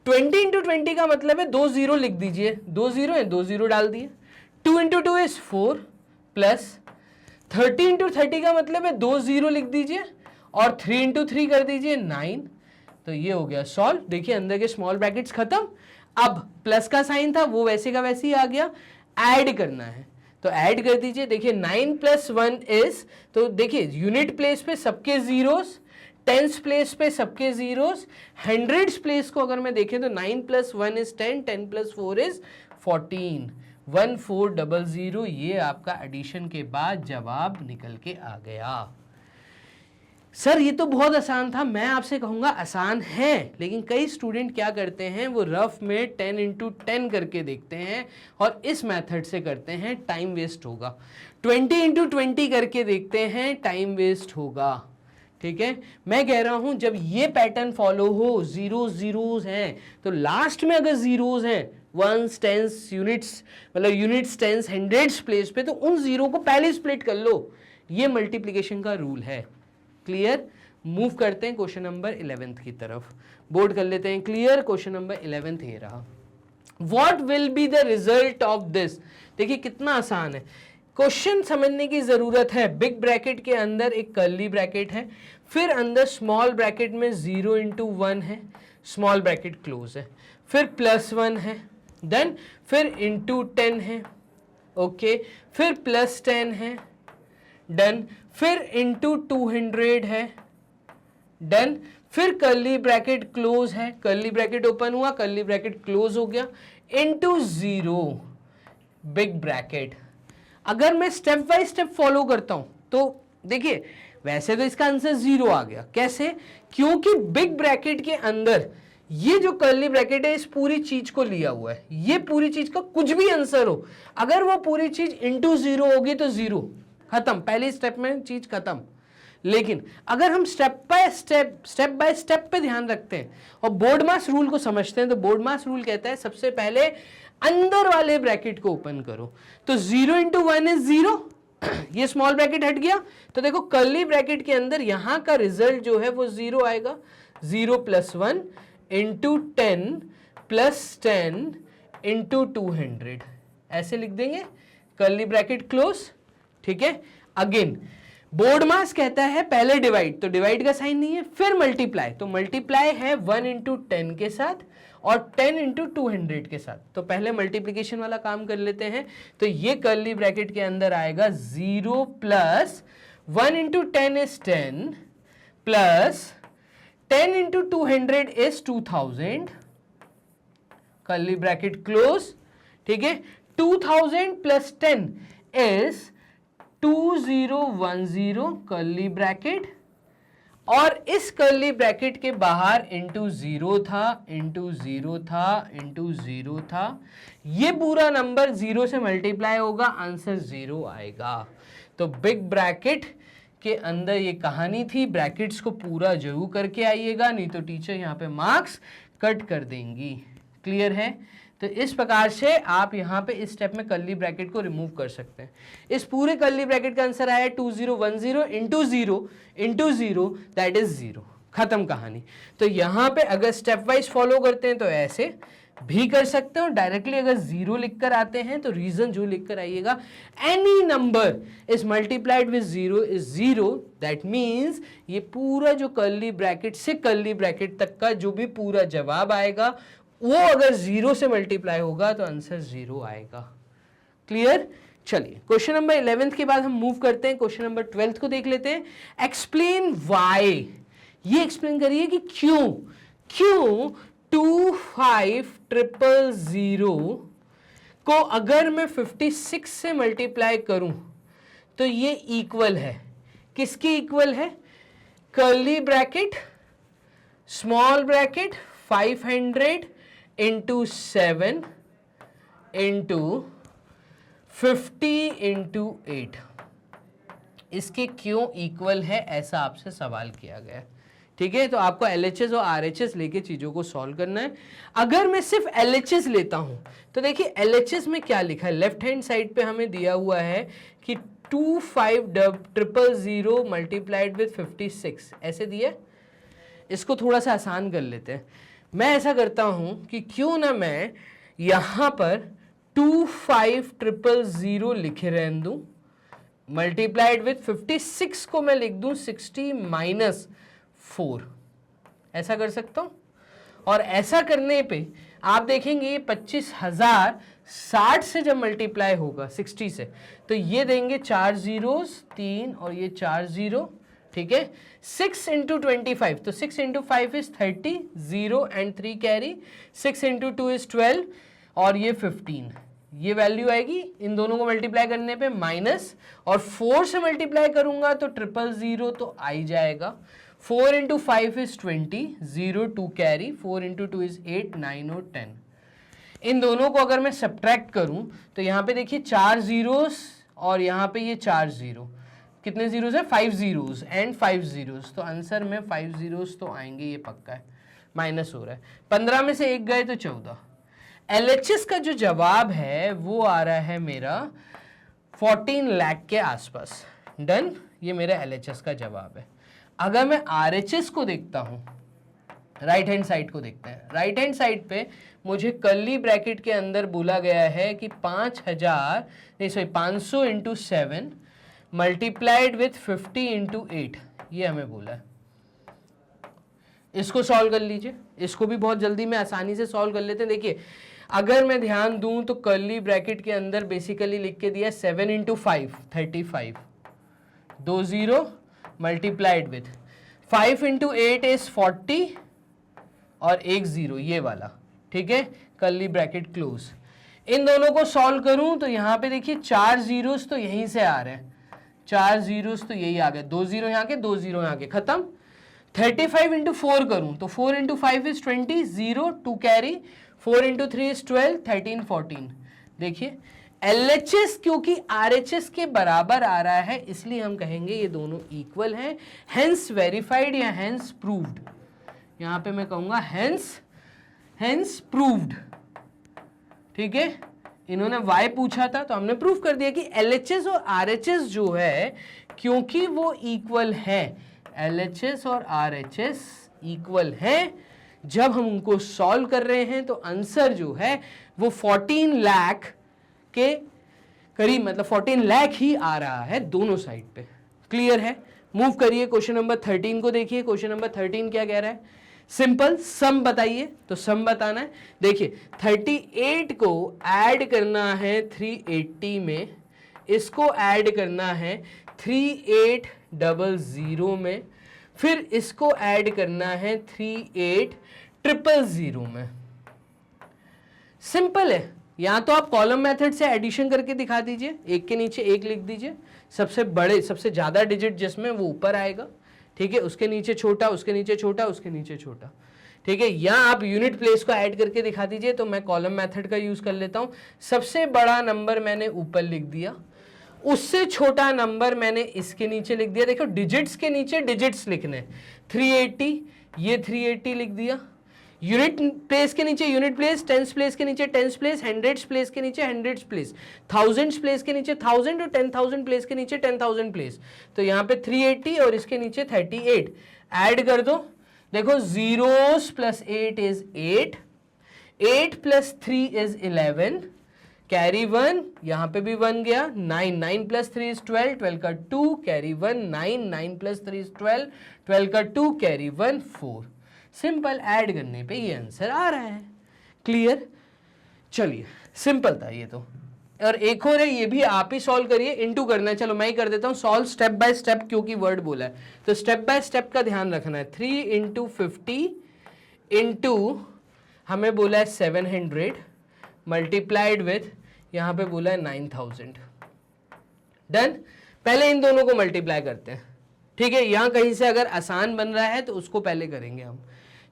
Speaker 1: 20 इंटू 20 का मतलब है 2 जीरो लिख दीजिए, 2 जीरो है, 2 जीरो डाल दिए, 2 इंटू 2 इज 4, प्लस 30 इंटू 30 का मतलब है 2 जीरो लिख दीजिए और 3 इंटू 3 कर दीजिए 9। तो ये हो गया सॉल्व। देखिए अंदर के स्मॉल ब्रैकेट्स खत्म। अब प्लस का साइन था वो वैसे का वैसे ही आ गया, ऐड करना है तो ऐड कर दीजिए। देखिए 9 + 1 इज, तो देखिए यूनिट प्लेस पे सबके जीरोस, टेंस प्लेस पे सबके जीरोस, हंड्रेड्स प्लेस को अगर मैं देखें तो 9 + 1 इज 10, 10 + 4 इज 14, 1400। ये आपका एडिशन के बाद जवाब निकल के आ गया। सर ये तो बहुत आसान था, मैं आपसे कहूँगा आसान है, लेकिन कई स्टूडेंट क्या करते हैं, वो रफ में 10 इंटू 10 करके देखते हैं और इस मेथड से करते हैं, टाइम वेस्ट होगा। 20 इंटू 20 करके देखते हैं, टाइम वेस्ट होगा। ठीक है, मैं कह रहा हूं जब ये पैटर्न फॉलो हो, जीरोज हैं, तो लास्ट में अगर जीरोज हैं, वंस, टेंस, यूनिट्स, मतलब यूनिट्स, टेंस, हंड्रेड्स प्लेस पे, तो उन जीरो को पहले स्प्लिट कर लो। ये मल्टीप्लीकेशन का रूल है। क्लियर? मूव करते हैं क्वेश्चन नंबर 11 की तरफ, बोर्ड कर लेते हैं क्लियर। क्वेश्चन नंबर 11 ये रहा, what will be the result of this. देखिए कितना आसान है, क्वेश्चन समझने की जरूरत है। बिग ब्रैकेट के अंदर एक कर्ली ब्रैकेट है, फिर अंदर स्मॉल ब्रैकेट में 0 इंटू 1 है, स्मॉल ब्रैकेट क्लोज है, फिर +1 है, देन फिर इंटू 10 है, ओके, फिर +10 है, डन, फिर इंटू 200 है, डन, फिर कर्ली ब्रैकेट क्लोज है, कर्ली ब्रैकेट ओपन हुआ, कर्ली ब्रैकेट क्लोज हो गया, इंटू 0 बिग ब्रैकेट। अगर मैं स्टेप बाय स्टेप फॉलो करता हूं तो देखिए, वैसे तो इसका आंसर 0 आ गया, कैसे? क्योंकि बिग ब्रैकेट के अंदर ये जो कर्ली ब्रैकेट है, इस पूरी चीज को लिया हुआ है। ये पूरी चीज का कुछ भी आंसर हो, अगर वो पूरी चीज इंटू 0 होगी तो 0 खत्म, पहले स्टेप में चीज खत्म। लेकिन अगर हम स्टेप बाय स्टेप पे ध्यान रखते हैं और बोर्ड मास रूल को समझते हैं, तो बोर्ड मास रूल कहता है सबसे पहले अंदर वाले ब्रैकेट को ओपन करो। तो 0 इंटू 1 इज 0, ये स्मॉल ब्रैकेट हट गया, तो देखो कर्ली ब्रैकेट के अंदर यहां का रिजल्ट जो है वो 0 आएगा। 0 + 1 इंटू 10 + 10 इंटू 200, ऐसे लिख देंगे, कर्ली ब्रैकेट क्लोज। ठीक है, अगेन बोर्ड मास कहता है पहले डिवाइड, तो डिवाइड का साइन नहीं है, फिर मल्टीप्लाई, तो मल्टीप्लाई है 1 इंटू 10 के साथ और 10 इंटू 200 के साथ। तो पहले मल्टीप्लीकेशन वाला काम कर लेते हैं, तो ये कर्ली ब्रैकेट के अंदर आएगा 0 + 1 into 10 is 10 plus 10 into 200 is 2000, curly bracket close. ठीक है, 2000 + 10 इज 2010 कर्ली ब्रैकेट, और इस कर्ली ब्रैकेट के बाहर इंटू 0 था, इंटू 0 था, इंटू 0 था, ये पूरा नंबर 0 से मल्टीप्लाई होगा, आंसर 0 आएगा। तो बिग ब्रैकेट के अंदर ये कहानी थी, ब्रैकेट्स को पूरा जरूर करके आइएगा, नहीं तो टीचर यहाँ पे मार्क्स कट कर देंगी। क्लियर है? तो इस प्रकार से आप यहाँ पे इस स्टेप में कर्ली ब्रैकेट को रिमूव कर सकते हैं। इस पूरे कर्ली ब्रैकेट का आंसर आया 2010 इंटू 0 इंटू 0, दैट इज 0, खत्म कहानी। तो यहाँ पे अगर स्टेप वाइज फॉलो करते हैं तो ऐसे भी कर सकते हो, डायरेक्टली अगर 0 लिखकर आते हैं तो रीजन जो लिखकर आइएगा, any number is multiplied with 0 is 0, that means ये पूरा जो कर्ली ब्रैकेट से कर्ली ब्रैकेट तक का जो भी पूरा जवाब आएगा वो अगर 0 से मल्टीप्लाई होगा तो आंसर 0 आएगा। क्लियर? चलिए क्वेश्चन नंबर 11 के बाद हम मूव करते हैं, क्वेश्चन नंबर 12 को देख लेते हैं। एक्सप्लेन वाई, ये एक्सप्लेन करिए कि क्यों 25000 को अगर मैं 56 से मल्टीप्लाई करूं तो ये इक्वल है, किसके इक्वल है? Curly bracket, small bracket 500 into 7 into 50 into 8, इसके क्यों इक्वल है, ऐसा आपसे सवाल किया गया। ठीक है, तो आपको LHS और RHS लेके चीजों को सॉल्व करना है। अगर मैं सिर्फ LHS लेता हूं तो देखिए LHS में क्या लिखा है, लेफ्ट हैंड साइड पे हमें दिया हुआ है कि 25000 मल्टीप्लाइड विद 56, ऐसे दिया। इसको थोड़ा सा आसान कर लेते हैं, मैं ऐसा करता हूं कि क्यों ना मैं यहां पर 25000 लिखे रहने दूं, मल्टीप्लाइड विथ 56 को मैं लिख दूं 60 - 4, ऐसा कर सकता हूं। और ऐसा करने पे आप देखेंगे ये 25,000 60 से जब मल्टीप्लाई होगा 60 से, तो ये देंगे 4 zeros 3 और ये 4 0। ठीक है, 6 इंटू 25, तो 6 into 5 is 30, 0 and 3 carry, 6 into 2 is 12 और ये 15, ये वैल्यू आएगी इन दोनों को मल्टीप्लाई करने पे माइनस, और 4 से मल्टीप्लाई करूंगा तो 000 तो आ ही जाएगा। 4 into 5 is 20, 0 2 carry, 4 into 2 is 8, 9 और 10। इन दोनों को अगर मैं सब्ट्रैक्ट करूं तो यहाँ पे देखिए 4 जीरोस और यहाँ पे ये 4 जीरो, कितने जीरोस है? 5 जीरोस एंड 5 जीरोस, तो आंसर में 5 जीरोस तो आएंगे, ये पक्का है। माइनस हो रहा है, 15 में से 1 गए तो 14। LHS का जो जवाब है वो आ रहा है मेरा 14 लाख के आसपास। डन, ये मेरा LHS का जवाब है। अगर मैं RHS को देखता हूं, राइट हैंड साइड को देखते हैं। राइट हैंड साइड पे मुझे कर्ली ब्रैकेट के अंदर बोला गया है कि 500 इंटू 7 मल्टीप्लाइड विथ 50 इंटू 8, ये हमें बोला है। इसको सॉल्व कर लीजिए, इसको भी बहुत जल्दी में आसानी से सॉल्व कर लेते हैं। देखिए अगर मैं ध्यान दूं तो कर्ली ब्रैकेट के अंदर बेसिकली लिख के दिया 7 into 5 35, 2 0 multiplied with 5 into 8 is 40 और 1 0, ये वाला, ठीक है, कर्ली ब्रैकेट क्लोज। इन दोनों को सॉल्व करूं तो यहाँ पे देखिए 4 जीरोस तो यहीं से आ रहे हैं, 4 जीरोस तो यही आ गए, 2 0 यहाँ के, 2 0 यहाँ के, खत्म। 35 इंटू 4 करूं तो 4 into 5 is 20, 0 2 carry, 4 into 3 is 12, 13 14। देखिए LHS क्योंकि RHS के बराबर आ रहा है इसलिए हम कहेंगे ये दोनों इक्वल हैं, हेंस वेरीफाइड या हेंस प्रूव्ड। यहां पे मैं कहूंगा हेंस प्रूव्ड, ठीक है। इन्होंने y पूछा था तो हमने प्रूव कर दिया कि LHS और RHS जो है क्योंकि वो इक्वल है, LHS और RHS इक्वल हैं, जब हम उनको सॉल्व कर रहे हैं तो आंसर जो है वो 14 लाख के करीब, मतलब 14 लाख ही आ रहा है दोनों साइड पे। क्लियर है? मूव करिए क्वेश्चन नंबर 13 को देखिए। क्वेश्चन नंबर 13 क्या कह रहा है? सिंपल सम बताइए, तो सम बताना है। देखिए 38 को ऐड करना है 380 में, इसको ऐड करना है 3800 में, फिर इसको ऐड करना है 38000 में। सिंपल है। या तो आप कॉलम मेथड से एडिशन करके दिखा दीजिए, एक के नीचे एक लिख दीजिए, सबसे बड़े सबसे ज्यादा डिजिट जिसमें वो ऊपर आएगा, ठीक है, उसके नीचे छोटा, उसके नीचे छोटा, उसके नीचे छोटा, ठीक है। या आप यूनिट प्लेस को ऐड करके दिखा दीजिए, तो मैं कॉलम मेथड का यूज कर लेता हूं। सबसे बड़ा नंबर मैंने ऊपर लिख दिया, उससे छोटा नंबर मैंने इसके नीचे लिख दिया। देखो डिजिट्स के नीचे डिजिट्स लिखने, 380, ये 380 लिख दिया। यूनिट प्लेस के नीचे यूनिट प्लेस, टेंस प्लेस के नीचे टेंस प्लेस, हंड्रेड्स प्लेस के नीचे हंड्रेड्स प्लेस, थाउजेंड्स प्लेस के नीचे थाउजेंड और 10,000 प्लेस के नीचे 10,000 प्लेस। तो यहाँ पे 380 और इसके नीचे 38 ऐड कर दो। देखो zeros plus 8 is 8, 8 plus 3 is 11, carry 1, यहाँ पे भी 1 गया, 9, 9 प्लस 3 इज 12, 12 का 2 कैरी 1, 9, 9 प्लस 3 इज 12, 12 का 2 कैरी 1, 4। सिंपल ऐड करने पे ये आंसर आ रहा है। क्लियर? चलिए सिंपल था ये तो। और एक और है, ये भी आप ही सॉल्व करिए, इनटू करना है। चलो मैं ही कर देता हूँ सॉल्व स्टेप बाय स्टेप, क्योंकि वर्ड बोला है तो स्टेप बाय स्टेप का ध्यान रखना है। 3 इंटू 50 इंटू हमें बोला है 700 मल्टीप्लाइड विथ यहाँ पे बोला है 9000। डन। पहले इन दोनों को मल्टीप्लाई करते हैं, ठीक है। यहाँ कहीं से अगर आसान बन रहा है तो उसको पहले करेंगे हम।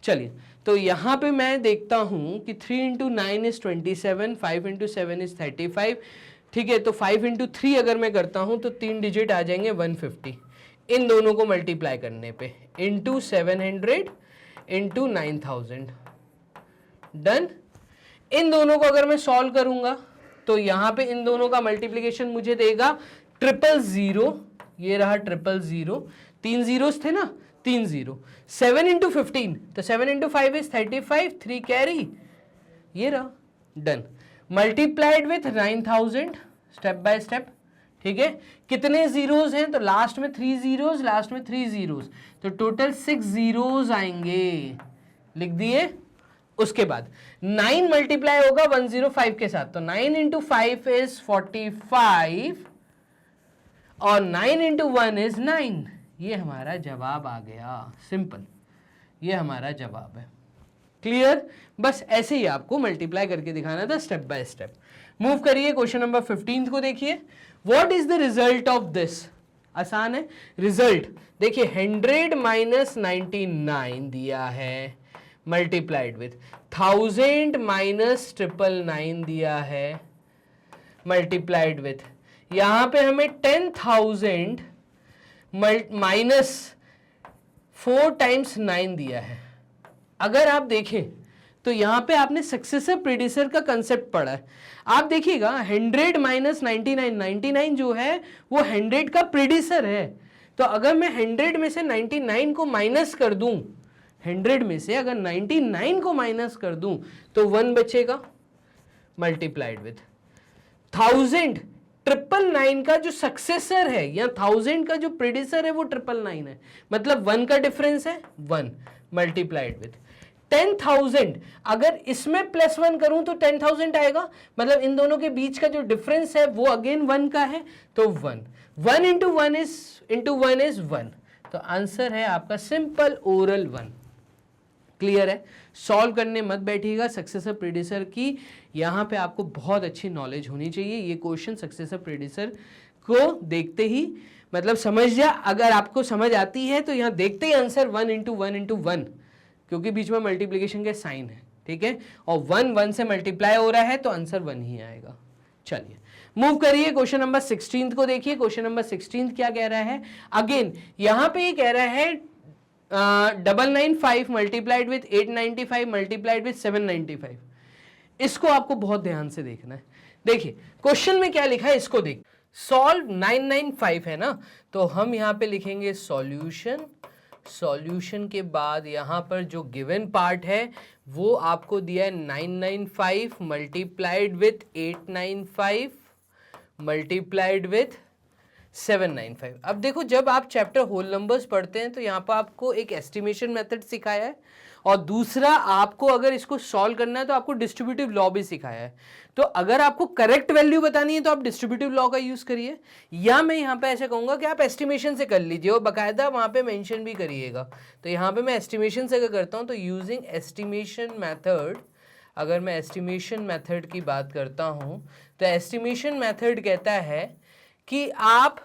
Speaker 1: चलिए तो यहाँ पे मैं देखता हूँ कि 3 इंटू 9 इज 27, 5 इंटू 7 इज 35, ठीक है। तो 5 इंटू 3 अगर मैं करता हूँ तो 3 डिजिट आ जाएंगे 150। इन दोनों को मल्टीप्लाई करने पे इंटू 700 इंटू 9000। डन। इन दोनों को अगर मैं सॉल्व करूंगा तो यहाँ पे इन दोनों का मल्टीप्लीकेशन मुझे देगा 000, ये रहा 000, 3 जीरोस थे ना, 3 0। 7 इंटू 15 तो 7 इंटू 5 इज 35, 3 कैरी, ये रहा। Done. Multiplied with 9000 step by step, ठीक है। कितने जीरोस हैं? तो लास्ट में 3 जीरोस, लास्ट में 3 जीरोस, तो टोटल 6 जीरोस आएंगे, लिख दिए। उसके बाद 9 मल्टीप्लाई होगा 105 के साथ, तो 9 इंटू 5 इज 45 और 9 इंटू 1 इज 9। ये हमारा जवाब आ गया। सिंपल, ये हमारा जवाब है। क्लियर? बस ऐसे ही आपको मल्टीप्लाई करके दिखाना था स्टेप बाय स्टेप। मूव करिए क्वेश्चन नंबर 15 को देखिए। What is the result of this? आसान है रिजल्ट। देखिए 100 माइनस 99 दिया है मल्टीप्लाइड विथ 1000 माइनस 999 दिया है मल्टीप्लाइड विथ, यहां पे हमें 10,000 माइनस 4 टाइम्स 9 दिया है। अगर आप देखें तो यहां पे आपने सक्सेसर प्रीडिसर का कंसेप्ट पढ़ा है। आप देखिएगा 100 माइनस 99, 99 जो है वो 100 का प्रीडिसर है। तो अगर मैं 100 में से 99 को माइनस कर दूं, 100 में से अगर 99 को माइनस कर दूं तो 1 बचेगा मल्टीप्लाइड विथ 1000। 999 का जो सक्सेसर है या 1000 का जो प्रीडिसर है वो 999 है, मतलब 1 का डिफरेंस है 1 मल्टीप्लाइड विथ 10,000। अगर इसमें प्लस 1 करूं तो 10,000 आएगा, मतलब इन दोनों के बीच का जो डिफरेंस है वो अगेन 1 का है, तो 1 इंटू 1 इज 1। तो आंसर है आपका सिंपल ओरल 1। क्लियर है? सॉल्व करने मत बैठिएगा, सक्सेसर प्रीडिसर की यहां पे आपको बहुत अच्छी नॉलेज होनी चाहिए। ये क्वेश्चन सक्सेसर प्रीडिसर को देखते ही मतलब समझ जा, अगर आपको समझ आती है तो यहां देखते ही आंसर 1 इंटू 1, क्योंकि बीच में मल्टीप्लिकेशन के साइन है, ठीक है, और 1 से मल्टीप्लाई हो रहा है तो आंसर 1 ही आएगा। चलिए मूव करिए क्वेश्चन नंबर 16 को देखिए। क्वेश्चन नंबर 16 क्या कह रहा है? अगेन यहां पे ये कह रहा है 995 मल्टीप्लाइड विथ 895 मल्टीप्लाइड विथ 795। इसको आपको बहुत ध्यान से देखना है। देखिए क्वेश्चन में क्या लिखा है इसको देख। सॉल्व 995 है ना, तो हम यहां पे लिखेंगे सॉल्यूशन। सॉल्यूशन के बाद यहां पर जो गिवन पार्ट है वो आपको दिया है 995 मल्टीप्लाइड विथ 895 मल्टीप्लाइड विथ 795। अब देखो जब आप चैप्टर होल नंबर्स पढ़ते हैं तो यहाँ पर आपको एक एस्टिमेशन मेथड सिखाया है और दूसरा आपको अगर इसको सॉल्व करना है तो आपको डिस्ट्रीब्यूटिव लॉ भी सिखाया है। तो अगर आपको करेक्ट वैल्यू बतानी है तो आप डिस्ट्रीब्यूटिव लॉ का यूज करिए, या मैं यहाँ पे ऐसे कहूँगा कि आप एस्टिमेशन से कर लीजिए और बाकायदा वहाँ पे मेंशन भी करिएगा। तो यहाँ पे मैं एस्टिमेशन से अगर करता हूँ तो यूजिंग एस्टिमेशन मेथड, अगर मैं एस्टिमेशन मेथड की बात करता हूँ तो एस्टिमेशन मेथड कहता है कि आप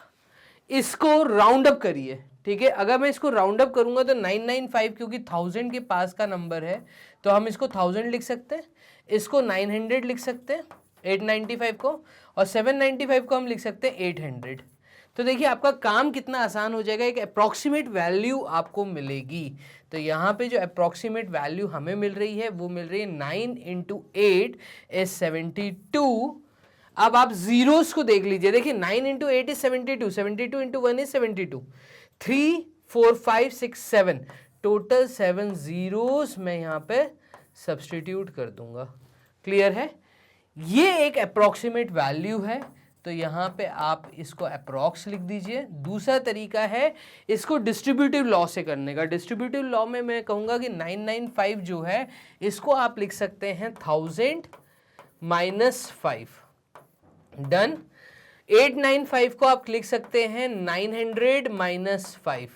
Speaker 1: इसको राउंड अप करिए, ठीक है। अगर मैं इसको राउंड अप करूंगा तो 995 क्योंकि 1000 के पास का नंबर है तो हम इसको 1000 लिख सकते हैं, इसको 900 लिख सकते हैं 895 को, और 795 को हम लिख सकते हैं 800। तो देखिए आपका काम कितना आसान हो जाएगा, एक अप्रॉक्सीमेट वैल्यू आपको मिलेगी। तो यहाँ पे जो अप्रॉक्सीमेट वैल्यू हमें मिल रही है वो मिल रही है 9 इंटू 8 इज 72। अब आप जीरोस को देख लीजिए, देखिए 9 into 8 is 72, 72 into 1 is 72, 3 4 5 6 7 total 7 zeros मैं यहाँ पे सब्सटीट्यूट कर दूंगा। क्लियर है? ये एक अप्रॉक्सीमेट वैल्यू है तो यहाँ पे आप इसको अप्रॉक्स लिख दीजिए। दूसरा तरीका है इसको डिस्ट्रीब्यूटिव लॉ से करने का। डिस्ट्रीब्यूटिव लॉ में मैं कहूँगा कि 995 जो है इसको आप लिख सकते हैं 1000 माइनस 5, डन। 895 को आप लिख सकते हैं 900 माइनस 5,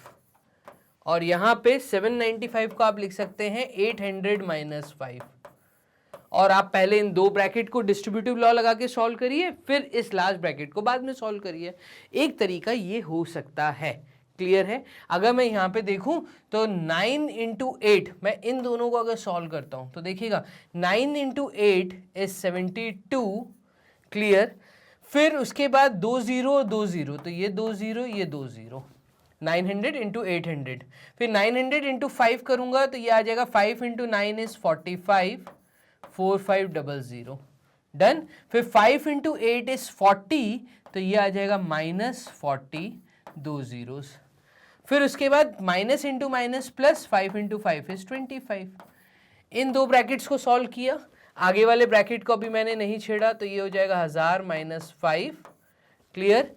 Speaker 1: और यहां पे 795 को आप लिख सकते हैं 800 माइनस 5। और आप पहले इन दो ब्रैकेट को डिस्ट्रीब्यूटिव लॉ लगा के सॉल्व करिए, फिर इस लास्ट ब्रैकेट को बाद में सॉल्व करिए। एक तरीका ये हो सकता है। क्लियर है? अगर मैं यहाँ पे देखूं तो 9 इंटू 8, मैं इन दोनों को अगर सॉल्व करता हूं तो देखिएगा 9 इंटू 8 इज 72। क्लियर? फिर उसके बाद 2 0 2 0, तो ये 2 0 ये 2 0, 900 इंटू 800। फिर 900 इंटू 5 करूंगा तो ये आ जाएगा 5 इंटू 9 इज 45, 4500, डन। फिर 5 इंटू 8 इज 40, तो ये आ जाएगा माइनस 40, 2 जीरोस। फिर उसके बाद minus into minus plus, 5 into 5 is 25। इन दो ब्रैकेट्स को सॉल्व किया, आगे वाले ब्रैकेट को अभी मैंने नहीं छेड़ा, तो ये हो जाएगा 1000 माइनस 5। क्लियर?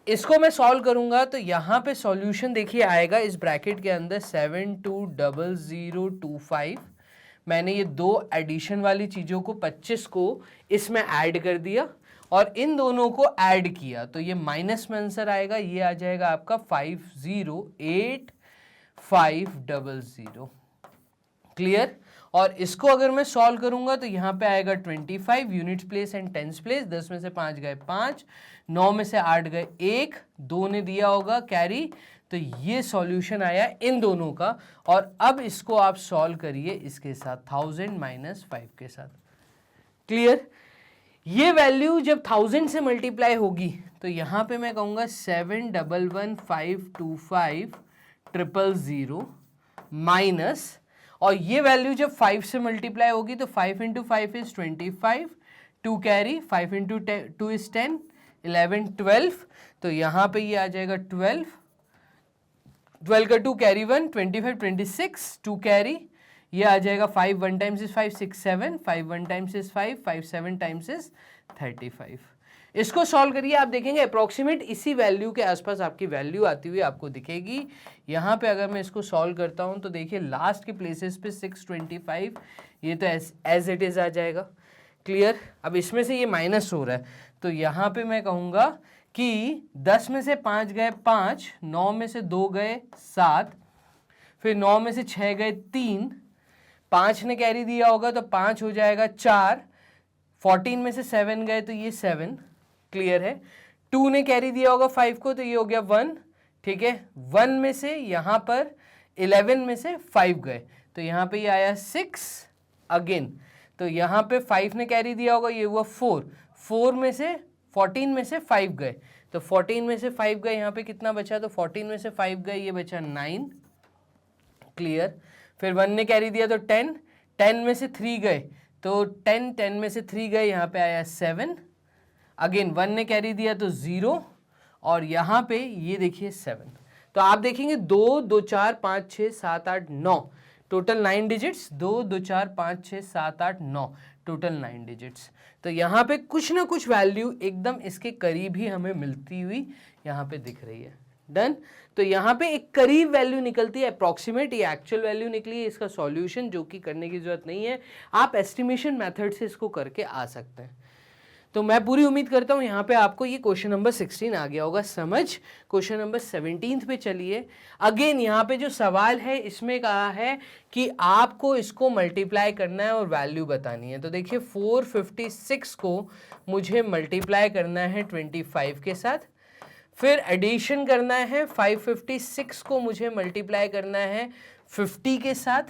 Speaker 1: इसको मैं सॉल्व करूंगा तो यहाँ पे सॉल्यूशन देखिए आएगा इस ब्रैकेट के अंदर 720025। मैंने ये दो एडिशन वाली चीज़ों को 25 को इसमें ऐड कर दिया और इन दोनों को ऐड किया, तो ये माइनस में आंसर आएगा। ये आ जाएगा आपका 508500। क्लियर। और इसको अगर मैं सॉल्व करूंगा तो यहाँ पे आएगा 25 units place and tens place, 10 में से 5 गए 5, 9 में से 8 गए 1, 2 ने दिया होगा कैरी, तो ये सॉल्यूशन आया इन दोनों का। और अब इसको आप सॉल्व करिए इसके साथ 1000 माइनस 5 के साथ। क्लियर। ये वैल्यू जब 1000 से मल्टीप्लाई होगी तो यहाँ पे मैं कहूँगा 711,525,000 माइनस, और ये वैल्यू जब 5 से मल्टीप्लाई होगी तो 5 into 5 is 25, 2 carry, 5 into 2 is 10, 11, 12, तो यहाँ पे ये आ जाएगा 12, 12 का 2 कैरी 1, 25, 26, 2 कैरी, ये आ जाएगा 5 1 times is 5, 6 7, 5 1 times is 5, 5 7 times is 35। इसको सॉल्व करिए, आप देखेंगे अप्रोक्सीमेट इसी वैल्यू के आसपास आपकी वैल्यू आती हुई आपको दिखेगी। यहाँ पे अगर मैं इसको सॉल्व करता हूँ तो देखिए लास्ट के प्लेसेस पे 625, ये तो एज इट इज़ आ जाएगा। क्लियर। अब इसमें से ये माइनस हो रहा है तो यहाँ पे मैं कहूँगा कि 10 में से 5 गए 5, 9 में से 2 गए 7, फिर 9 में से 6 गए 3, 5 ने कैरी दिया होगा तो 5 हो जाएगा 4, 14 में से 7 गए तो ये 7। क्लियर है। 2 ने कैरी दिया होगा 5 को तो ये हो गया 1। ठीक है। 1 में से यहाँ पर 11 में से 5 गए तो यहाँ पे ये आया 6 अगेन, तो यहाँ पे 5 ने कैरी दिया होगा ये हुआ 4, 4 में से 14 में से 5 गए तो 14 में से 5 गए, यहाँ पे कितना बचा तो 14 में से 5 गए ये बचा 9। क्लियर। फिर 1 ने कैरी दिया तो 10, 10 में से 3 गए तो 10, 10 में से 3 गए यहाँ पे आया 7, अगेन 1 ने कैरी दिया तो 0, और यहाँ पे ये देखिए 7। तो आप देखेंगे 2 2 4 5 6 7 8 9 टोटल 9 डिजिट्स, 2 2 4 5 6 7 8 9 टोटल 9 डिजिट्स। तो यहाँ पे कुछ ना कुछ वैल्यू एकदम इसके करीब ही हमें मिलती हुई यहाँ पे दिख रही है। डन। तो यहाँ पे एक करीब वैल्यू निकलती है, अप्रॉक्सीमेट, ये एक्चुअल वैल्यू निकली है, इसका सॉल्यूशन जो कि करने की जरूरत नहीं है, आप एस्टिमेशन मेथड से इसको करके आ सकते हैं। तो मैं पूरी उम्मीद करता हूँ यहाँ पे आपको ये क्वेश्चन नंबर 16 आ गया होगा समझ। क्वेश्चन नंबर 17 पे चलिए। अगेन यहाँ पे जो सवाल है इसमें कहा है कि आपको इसको मल्टीप्लाई करना है और वैल्यू बतानी है। तो देखिए 456 को मुझे मल्टीप्लाई करना है 25 के साथ, फिर एडिशन करना है 556 को मुझे मल्टीप्लाई करना है 50 के साथ।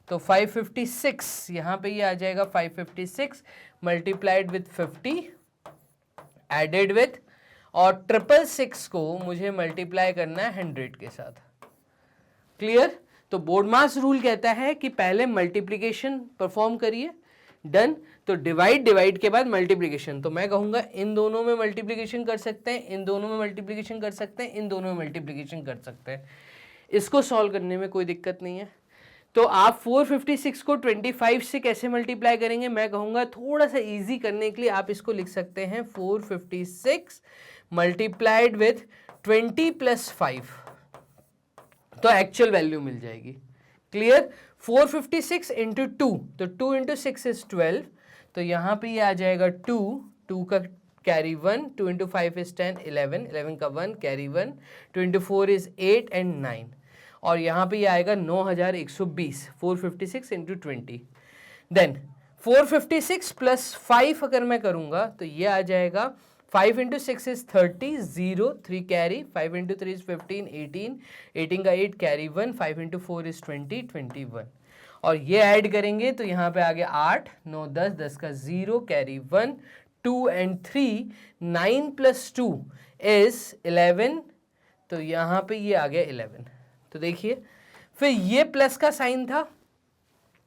Speaker 1: तो 556 यहाँ पे ये आ जाएगा 556 मल्टीप्लाइड विथ 50 एडेड विथ, और 666 को मुझे मल्टीप्लाई करना है 100 के साथ। क्लियर। तो बोर्डमास रूल कहता है कि पहले मल्टीप्लिकेशन परफॉर्म करिए। डन। तो डिवाइड के बाद मल्टीप्लिकेशन, तो मैं कहूँगा इन दोनों में मल्टीप्लिकेशन कर सकते हैं, इन दोनों में मल्टीप्लिकेशन कर सकते हैं, इन दोनों में मल्टीप्लिकेशन कर सकते हैं। इसको सॉल्व करने में कोई दिक्कत नहीं है। तो आप 456 को 25 से कैसे मल्टीप्लाई करेंगे, मैं कहूँगा थोड़ा सा इजी करने के लिए आप इसको लिख सकते हैं 456 मल्टीप्लाइड विथ 20 प्लस 5, तो एक्चुअल वैल्यू मिल जाएगी। क्लियर। 456 इंटू 2, तो 2 इंटू 6 इज 12, तो यहाँ पे ये आ जाएगा 2, 2 का कैरी 1, 2 इंटू 5 इज 10, 11, 11 का 1 कैरी 1, 2 इंटू 4 इज 8 एंड 9, और यहाँ पे ये आएगा 9120, 456 इंटू 20। देन 456 प्लस 5 अगर मैं करूँगा तो ये आ जाएगा 5 into 6 is 30, 0, 3 carry, 5 into 3 is 15, 18, 18 का 8 कैरी 1, 5 इंटू 4 इज 20, 21, और ये ऐड करेंगे तो यहाँ पे आ गया 8, 9, 10, 10 का 0 कैरी 1, 2 एंड 3, 9 प्लस 2 इज 11, तो यहाँ पे ये आ गया 11। तो देखिए फिर ये प्लस का साइन था।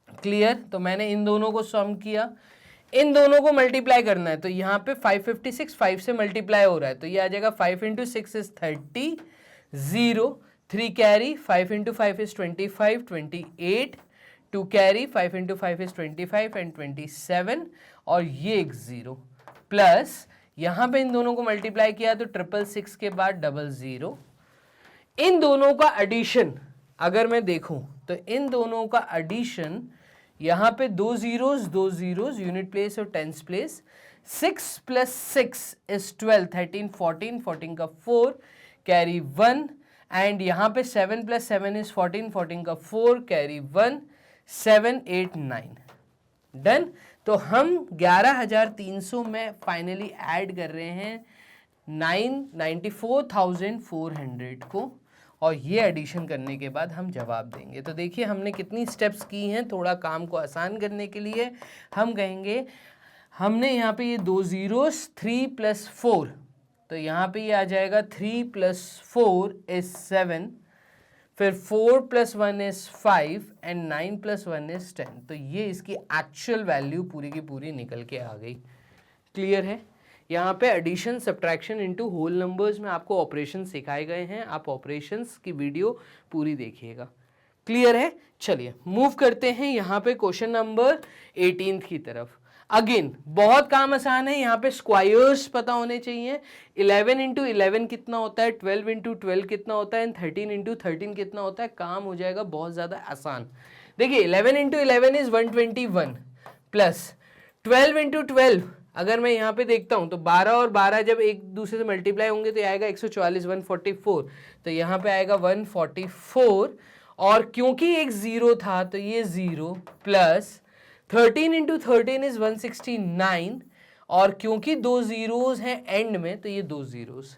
Speaker 1: क्लियर। तो मैंने इन दोनों को सम किया, इन दोनों को मल्टीप्लाई करना है, तो यहाँ पे 556 5 से मल्टीप्लाई हो रहा है, तो ये आ जाएगा 5 into 6 is 30, 0, 3 carry, 5 into 5 is 25, 28, 2 carry, 5 into 5 is 25 and 27, और ये एक 0 प्लस यहाँ पे इन दोनों को मल्टीप्लाई किया तो 666 के बाद 00। इन दोनों का एडिशन अगर मैं देखूं तो इन दोनों का एडिशन यहाँ पे 2 zeros यूनिट प्लेस और टेंस प्लेस, 6 प्लस 6 इज 12, 13, 14, 14 का 4 कैरी 1, एंड यहाँ पे 7 प्लस 7 इज 14, 14 का 4 कैरी 1, 7, 8, 9। डन। तो हम 11,300 में फाइनली ऐड कर रहे हैं 94,400 को, और ये एडिशन करने के बाद हम जवाब देंगे। तो देखिए हमने कितनी स्टेप्स की हैं। थोड़ा काम को आसान करने के लिए हम कहेंगे, हमने यहाँ पे ये 2 ज़ीरोस, 3 + 4, तो यहाँ पे ये आ जाएगा 3 + 4 = 7, फिर 4 + 1 = 5 एंड 9 + 1 = 10। तो ये इसकी एक्चुअल वैल्यू पूरी की पूरी निकल के आ गई। क्लियर है? यहाँ पे addition, subtraction into whole numbers में आपको ऑपरेशन सिखाए गए हैं। आप ऑपरेशंस की वीडियो पूरी देखिएगा। क्लियर है? चलिए मूव करते हैं यहाँ पे क्वेश्चन नंबर 18 की तरफ। अगेन बहुत काम आसान है। यहाँ पे स्क्वायर्स पता होने चाहिए। 11 × 11 कितना होता है, 12 × 12 कितना होता है, एंड 13 × 13 कितना होता है। काम हो जाएगा बहुत ज़्यादा आसान। देखिए 11 × 11 = 121 प्लस 12 × 12, अगर मैं यहाँ पे देखता हूँ तो 12 और 12 जब एक दूसरे से मल्टीप्लाई होंगे तो ये आएगा 144, 144, तो यहाँ पे आएगा 144, और क्योंकि एक ज़ीरो था तो ये 0 प्लस 13 × 13 = 169, और क्योंकि 2 ज़ीरोज़ हैं एंड में तो ये 2 ज़ीरोज़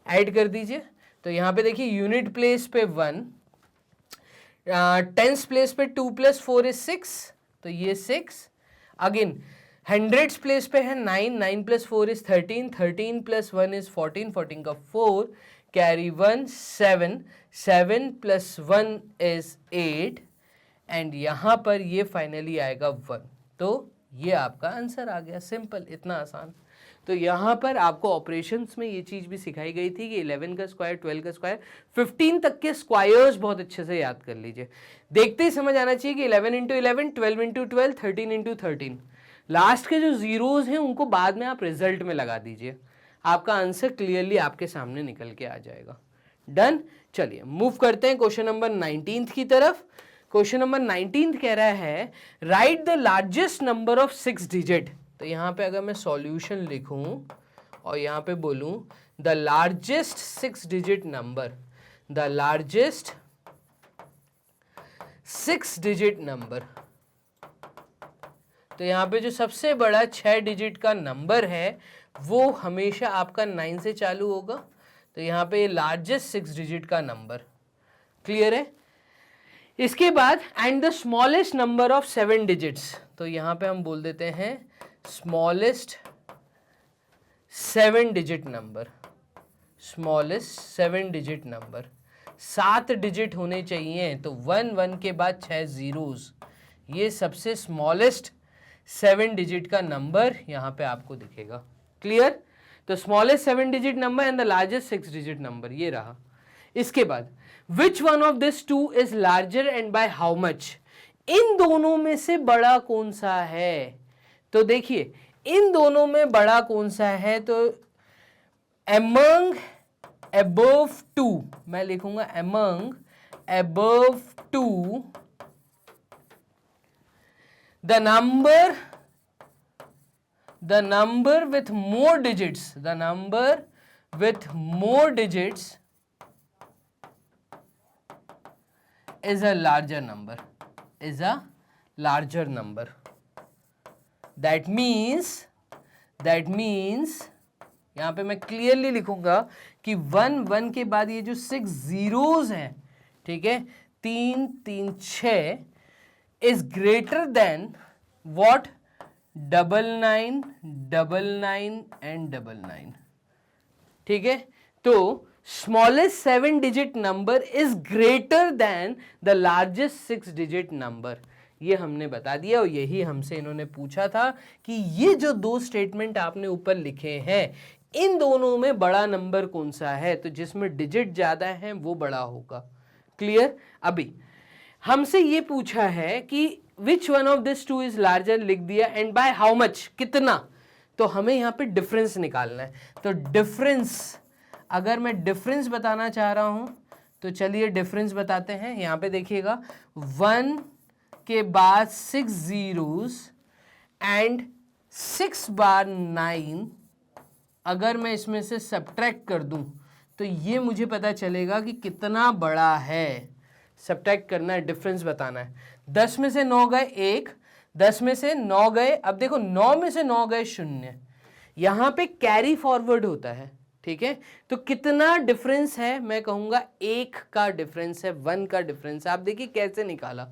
Speaker 1: ऐड कर दीजिए। तो यहाँ पे देखिए यूनिट प्लेस पे 1, टेंस प्लेस पे 2 + 4 = 6, तो ये 6। अगेन हंड्रेड्स प्लेस पे है 9, 9 + 4 = 13, 13 + 1 = 14, 14 का 4, कैरी 1, 7, 7 + 1 = 8, एंड यहाँ पर ये फाइनली आएगा 1। तो ये आपका आंसर आ गया। सिंपल, इतना आसान। तो यहाँ पर आपको ऑपरेशंस में ये चीज़ भी सिखाई गई थी कि 11 का स्क्वायर, 12 का स्क्वायर, 15 तक के स्क्वायर्स बहुत अच्छे से याद कर लीजिए। देखते ही समझ आना चाहिए कि 11 × 11, 12 × 12, 13 × 13। लास्ट के जो ज़ीरोज़ हैं उनको बाद में आप रिजल्ट में लगा दीजिए, आपका आंसर क्लियरली आपके सामने निकल के आ जाएगा। डन। चलिए मूव करते हैं क्वेश्चन नंबर 19 की तरफ। क्वेश्चन नंबर 19 कह रहा है right the largest number of 6 digit. तो यहाँ पे अगर मैं सॉल्यूशन लिखूं और यहाँ पे बोलूं the largest 6 digit number, the largest 6 digit number, तो यहाँ पे जो सबसे बड़ा 6 डिजिट का नंबर है वो हमेशा आपका 9 से चालू होगा। तो यहाँ पे लार्जेस्ट 6 डिजिट का नंबर। क्लियर है? इसके बाद and the smallest number of 7 digits, तो यहाँ पे हम बोल देते हैं smallest 7 digit number, smallest 7 digit number. 7 digit होने चाहिए, तो 1 1 के बाद 6 ज़ीरोज़, ये सबसे स्मॉलेस्ट 7 डिजिट का नंबर यहाँ पे आपको दिखेगा। क्लियर? तो smallest 7 digit number and the largest 6 digit number ये रहा। इसके बाद which one of this two is larger and by how much, इन दोनों में से बड़ा कौन सा है। तो देखिए इन दोनों में बड़ा कौन सा है, तो among above 2, मैं लिखूंगा among above 2 the number with more digits, the number with more digits is a larger number, is a larger number. That means यहाँ पे मैं क्लियरली लिखूंगा कि 1 1 के बाद ये जो 6 ज़ीरोज़ हैं, ठीक है, 3 3 6 is greater than what, 99 99 and 99। ठीक है, तो smallest 7 digit number is greater than the largest 6 digit number, ये हमने बता दिया। और यही हमसे इन्होंने पूछा था कि ये जो 2 स्टेटमेंट आपने ऊपर लिखे हैं इन दोनों में बड़ा नंबर कौन सा है, तो जिसमें डिजिट ज्यादा है वो बड़ा होगा। क्लियर? अभी हमसे ये पूछा है कि विच one of this two is larger, लिख दिया, एंड बाय हाउ मच, कितना, तो हमें यहाँ पे डिफरेंस निकालना है। तो डिफरेंस, अगर मैं डिफरेंस बताना चाह रहा हूं तो चलिए डिफरेंस बताते हैं। यहाँ पे देखिएगा 1 के बाद 6 ज़ीरोज़ एंड 6 बार 9, अगर मैं इसमें से सब्ट्रैक्ट कर दूं तो ये मुझे पता चलेगा कि कितना बड़ा है। सब्ट्रैक्ट करना है, डिफरेंस बताना है। 10 में से 9 गए 1, 10 में से 9 गए, अब देखो 9 में से 9 गए 0, यहां पे कैरी फॉरवर्ड होता है, ठीक है। तो कितना डिफरेंस है, मैं कहूंगा 1 का डिफरेंस है, 1 का डिफरेंस है। आप देखिए कैसे निकाला,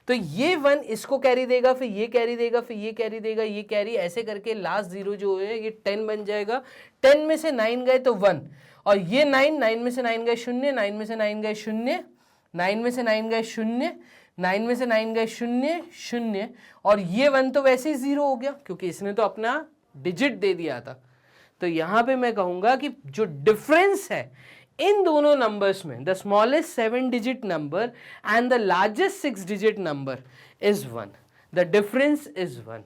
Speaker 1: तो ये 1 इसको कैरी देगा, फिर ये कैरी देगा, फिर ये कैरी देगा, ये कैरी, ऐसे करके लास्ट 0 जो है ये 10 बन जाएगा। 10 में से 9 गए तो 1, और ये 9 में से 9 गए 0, 9 में से 9 गए 0, 9 में से 9 गए 0, 9 में से 9 गए 0 0, और ये 1 तो वैसे ही 0 हो गया क्योंकि इसने तो अपना डिजिट दे दिया था। तो यहां पे मैं कहूंगा कि जो डिफरेंस है इन दोनों नंबर्स में, the smallest 7 digit number and the largest 6 digit number is 1, the difference is 1।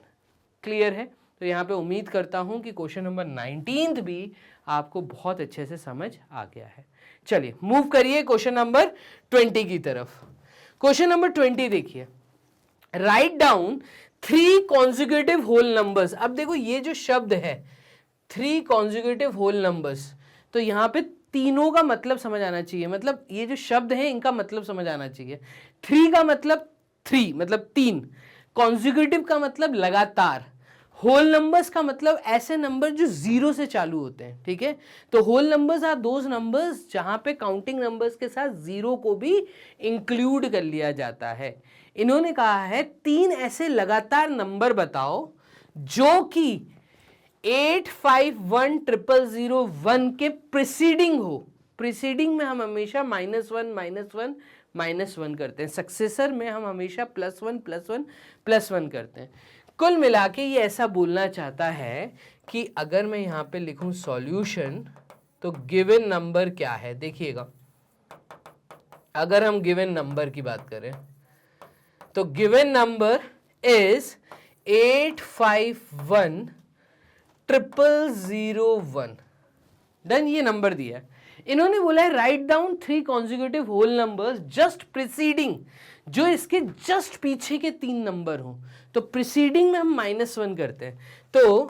Speaker 1: Clear है? तो यहाँ पे उम्मीद करता हूं कि क्वेश्चन नंबर 19 भी आपको बहुत अच्छे से समझ आ गया है। चलिए मूव करिए क्वेश्चन नंबर 20 की तरफ। क्वेश्चन नंबर 20 देखिए, write down 3 consecutive whole numbers. अब देखो ये जो शब्द है 3 कॉन्जिक्यूटिव होल नंबर्स, तो यहाँ पे तीनों का मतलब समझ आना चाहिए, मतलब ये जो शब्द है इनका मतलब समझ आना चाहिए। 3 का मतलब 3 मतलब 3, कॉन्जिक्यूटिव का मतलब लगातार, होल नंबर्स का मतलब ऐसे नंबर जो 0 से चालू होते हैं, ठीक है। तो whole numbers are those numbers जहां पे काउंटिंग नंबर्स के साथ 0 को भी इंक्लूड कर लिया जाता है। इन्होंने कहा है 3 ऐसे लगातार नंबर बताओ जो कि 8510001 के प्रीसीडिंग हो। प्रीसीडिंग में हम हमेशा -1 -1 करते हैं, सक्सेसर में हम हमेशा +1 करते हैं। कुल मिला के ये ऐसा बोलना चाहता है कि अगर मैं यहां पे लिखूं सॉल्यूशन, तो गिवन नंबर क्या है, देखिएगा अगर हम गिवन नंबर की बात करें तो गिवन नंबर इज 8510001। डन, ये नंबर दिया है। इन्होंने बोला है write down 3 consecutive whole numbers just preceding, जो इसके जस्ट पीछे के 3 नंबर हो। तो प्रीसीडिंग में हम -1 करते हैं, तो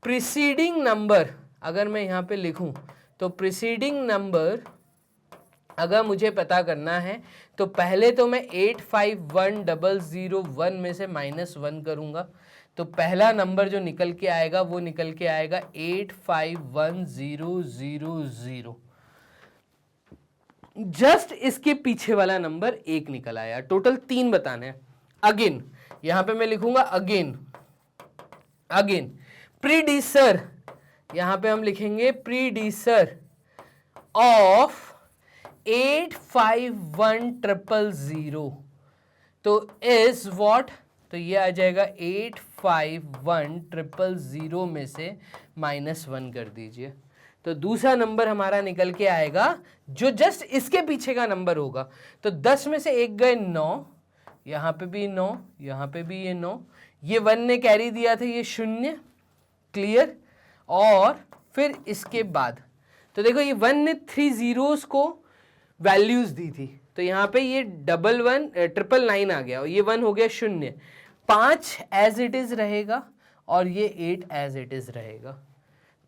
Speaker 1: प्रीसीडिंग नंबर अगर मैं यहां पे लिखूं तो प्रीसीडिंग नंबर अगर मुझे पता करना है तो पहले तो मैं 8510001 में से -1 करूंगा, तो पहला नंबर जो निकल के आएगा वो निकल के आएगा 851000। जस्ट इसके पीछे वाला नंबर 1 निकल आया। टोटल 3 बताने हैं। अगेन यहां पे मैं लिखूंगा अगेन प्रीडिसर, यहां पे हम लिखेंगे प्रीडिसर ऑफ 851000, तो इज व्हाट, तो ये आ जाएगा 851000 में से -1 कर दीजिए। तो दूसरा नंबर हमारा निकल के आएगा जो जस्ट इसके पीछे का नंबर होगा। तो 10 में से 1 गए 9, यहां पे भी 9, यहां पे भी ये 9, ये 1 ने कैरी दिया था, ये 0। क्लियर? और फिर इसके बाद तो देखो ये 1 ने 3 zeros को वैल्यूज दी थी, तो यहाँ पे ये 999 आ गया और ये 1 हो गया 0। 5 एज इट इज रहेगा और ये 8 एज इट इज रहेगा।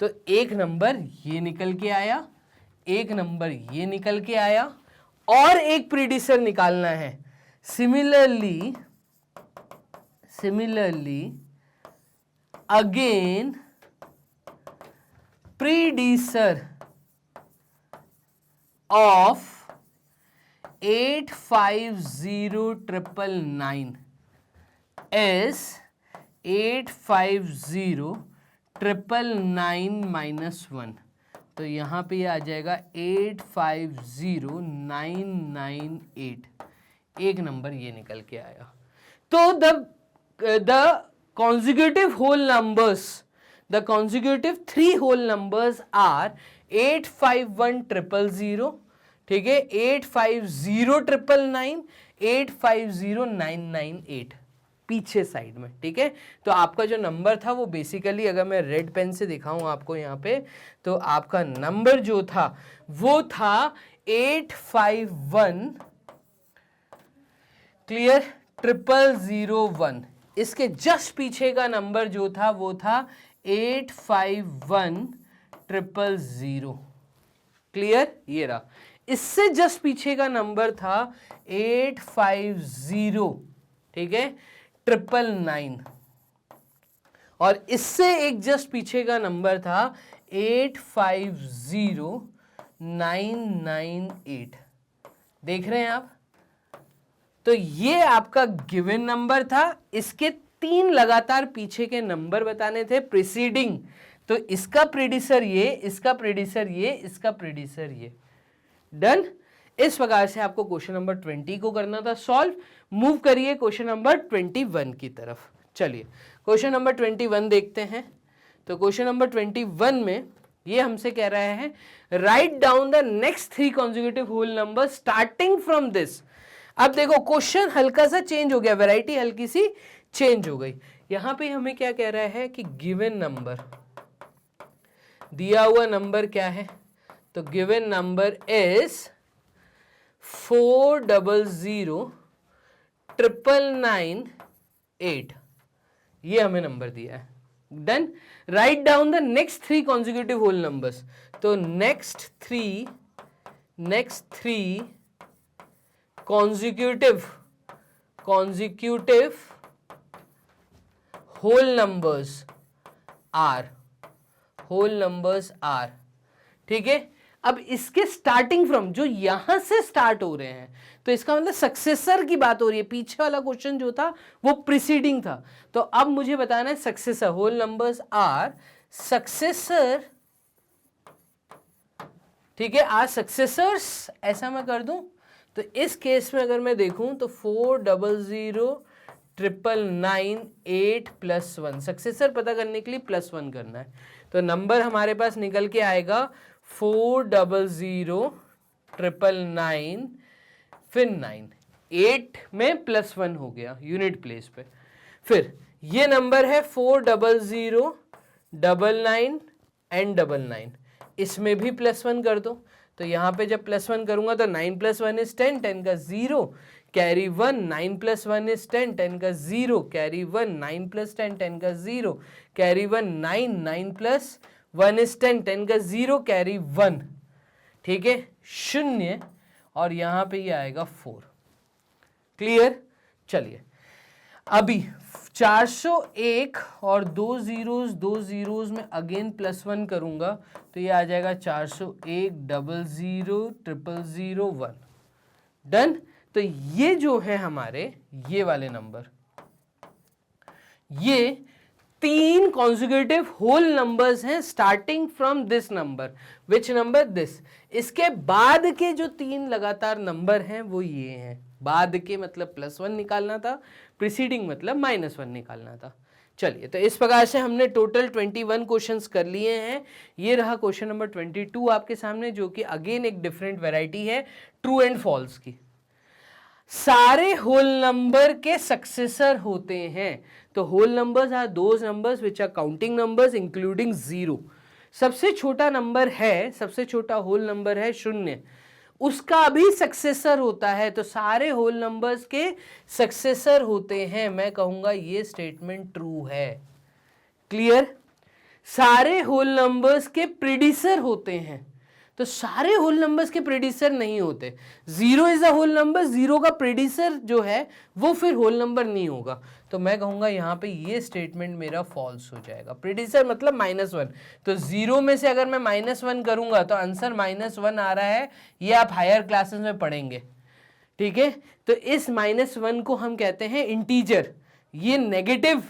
Speaker 1: तो एक नंबर ये निकल के आया, एक नंबर ये निकल के आया, और एक प्रीडिसर निकालना है। Similarly again predecessor of 850999 is 850999 -1, तो यहां पे आ जाएगा 850998। एक नंबर ये निकल के आया। तो the consecutive whole numbers, the consecutive 3 whole numbers are 851000, ठीक है, 850999, 850998 पीछे साइड में, ठीक है। तो आपका जो नंबर था वो बेसिकली, अगर मैं रेड पेन से दिखाऊं आपको यहाँ पे, तो आपका नंबर जो था वो था 851, क्लियर, 0001। इसके जस्ट पीछे का नंबर जो था वो था 851000। क्लियर? ये रहा इससे जस्ट पीछे का नंबर था 850, ठीक है, 999, और इससे एक जस्ट पीछे का नंबर था 850998। देख रहे हैं आप? तो ये आपका गिवन नंबर था, इसके 3 लगातार पीछे के नंबर बताने थे प्रीसीडिंग, तो इसका प्रीडिसर ये, इसका प्रीडिसर ये, इसका प्रीडिसर ये। डन। इस प्रकार से आपको क्वेश्चन नंबर 20 को करना था सॉल्व। मूव करिए क्वेश्चन नंबर 21 की तरफ। चलिए क्वेश्चन नंबर 21 देखते हैं। तो क्वेश्चन नंबर 21 में ये हमसे कह रहा है write down the next 3 consecutive whole number starting from this. अब देखो क्वेश्चन हल्का सा चेंज हो गया, वैरायटी हल्की सी चेंज हो गई। यहां पे हमें क्या कह रहा है कि गिवन नंबर, दिया हुआ नंबर क्या है, तो गिवन नंबर इज 400,998, ये हमें नंबर दिया है। Done. Write down the next 3 consecutive whole numbers. तो next three consecutive whole numbers are, ठीक है। अब इसके स्टार्टिंग फ्रॉम, जो यहां से स्टार्ट हो रहे हैं, तो इसका मतलब सक्सेसर की बात हो रही है। पीछे वाला क्वेश्चन जो था वो प्रीसीडिंग था, तो अब मुझे बताना है successor. Whole numbers are successor, ठीक है, आर सक्सेसर्स, ऐसा मैं कर दूं। तो इस केस में अगर मैं देखूं तो 400,998 + 1, सक्सेसर पता करने के लिए +1 करना है। तो नंबर हमारे पास निकल के आएगा 400,999, फिर 9, 8 में +1 हो गया यूनिट प्लेस पे। फिर ये नंबर है 400,99 एंड 99, इसमें भी +1 कर दो। तो यहाँ पे जब +1 करूंगा तो 9 + 1 इज 10, 10 का 0 कैरी 1, 9 + 1 इज 10, 10 का 0 कैरी 1, 9 + 10, 10 का 0 कैरी 1, 9, 9 + 1 इज 10, 10 का 0 कैरी 1, ठीक है, 0, और यहाँ पे ये आएगा 4। क्लियर? चलिए अभी 401 और 2 zeros में अगेन +1 करूंगा तो ये आ जाएगा 401 000001। डन। तो ये जो है हमारे ये वाले नंबर, ये 3 कॉन्जिक्यूटिव होल नंबर्स हैं starting from this number. Which number? This. इसके बाद के जो 3 लगातार नंबर हैं वो ये हैं। बाद के मतलब +1 निकालना था, प्रीसीडिंग मतलब -1 निकालना था। चलिए, तो इस प्रकार से हमने टोटल 21 क्वेश्चंस कर लिए हैं। ये रहा क्वेश्चन नंबर 22 आपके सामने, जो कि अगेन एक डिफरेंट वैरायटी है ट्रू एंड फॉल्स की। सारे होल नंबर के सक्सेसर होते हैं। तो whole numbers are those numbers which are counting numbers including 0। सबसे छोटा नंबर है, सबसे छोटा होल नंबर है 0, उसका भी सक्सेसर होता है। तो सारे होल नंबर्स के सक्सेसर होते हैं। मैं कहूंगा ये स्टेटमेंट ट्रू है। क्लियर? सारे होल नंबर्स के प्रीडिसर होते हैं, तो सारे होल नंबर्स के प्रीडिसर नहीं होते। 0 इज अ होल नंबर, 0 का प्रीडिसर जो है वो फिर होल नंबर नहीं होगा। तो मैं कहूंगा यहां पे ये स्टेटमेंट मेरा फॉल्स हो जाएगा। प्रीडिसर मतलब -1, तो 0 में से अगर मैं -1 करूंगा तो आंसर -1 आ रहा है। ये आप हायर क्लासेस में पढ़ेंगे, ठीक है। तो इस -1 को हम कहते हैं इंटीजर, ये नेगेटिव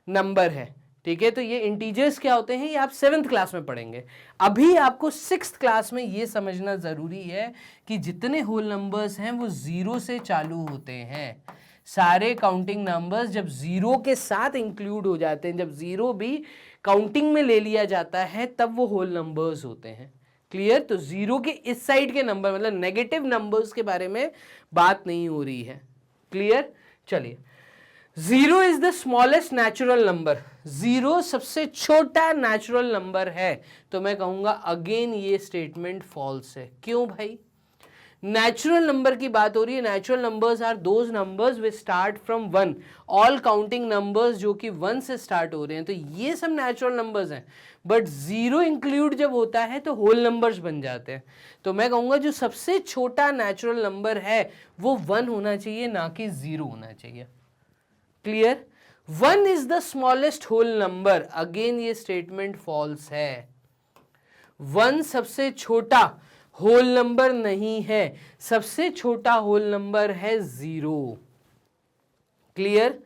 Speaker 1: नंबर है, ठीक है। तो ये इंटीजर्स क्या होते हैं ये आप 7th क्लास में पढ़ेंगे। अभी आपको 6th क्लास में ये समझना जरूरी है कि जितने होल नंबर्स हैं वो 0 से चालू होते हैं। सारे काउंटिंग नंबर्स जब 0 के साथ इंक्लूड हो जाते हैं, जब 0 भी काउंटिंग में ले लिया जाता है, तब वो होल नंबर्स होते हैं। क्लियर? तो 0 के इस साइड के नंबर मतलब नेगेटिव नंबर्स के बारे में बात नहीं हो रही है। क्लियर? चलिए, 0 is the smallest natural number. 0 सबसे छोटा नेचुरल नंबर है। तो मैं कहूंगा अगेन ये स्टेटमेंट फॉल्स है। क्यों भाई? नेचुरल नंबर की बात हो रही है। Natural numbers are those numbers which start from 1, all counting numbers जो कि 1 से स्टार्ट हो रहे हैं, तो ये सब नेचुरल नंबर्स हैं। बट जीरो इंक्लूड जब होता है तो होल नंबर्स बन जाते हैं। तो मैं कहूंगा जो सबसे छोटा नेचुरल नंबर है वो 1 होना चाहिए, ना कि 0 होना चाहिए। Clear? 1 is the smallest whole number. Again ये स्टेटमेंट फॉल्स है। 1 सबसे छोटा होल नंबर नहीं है, सबसे छोटा होल नंबर है 0। Clear?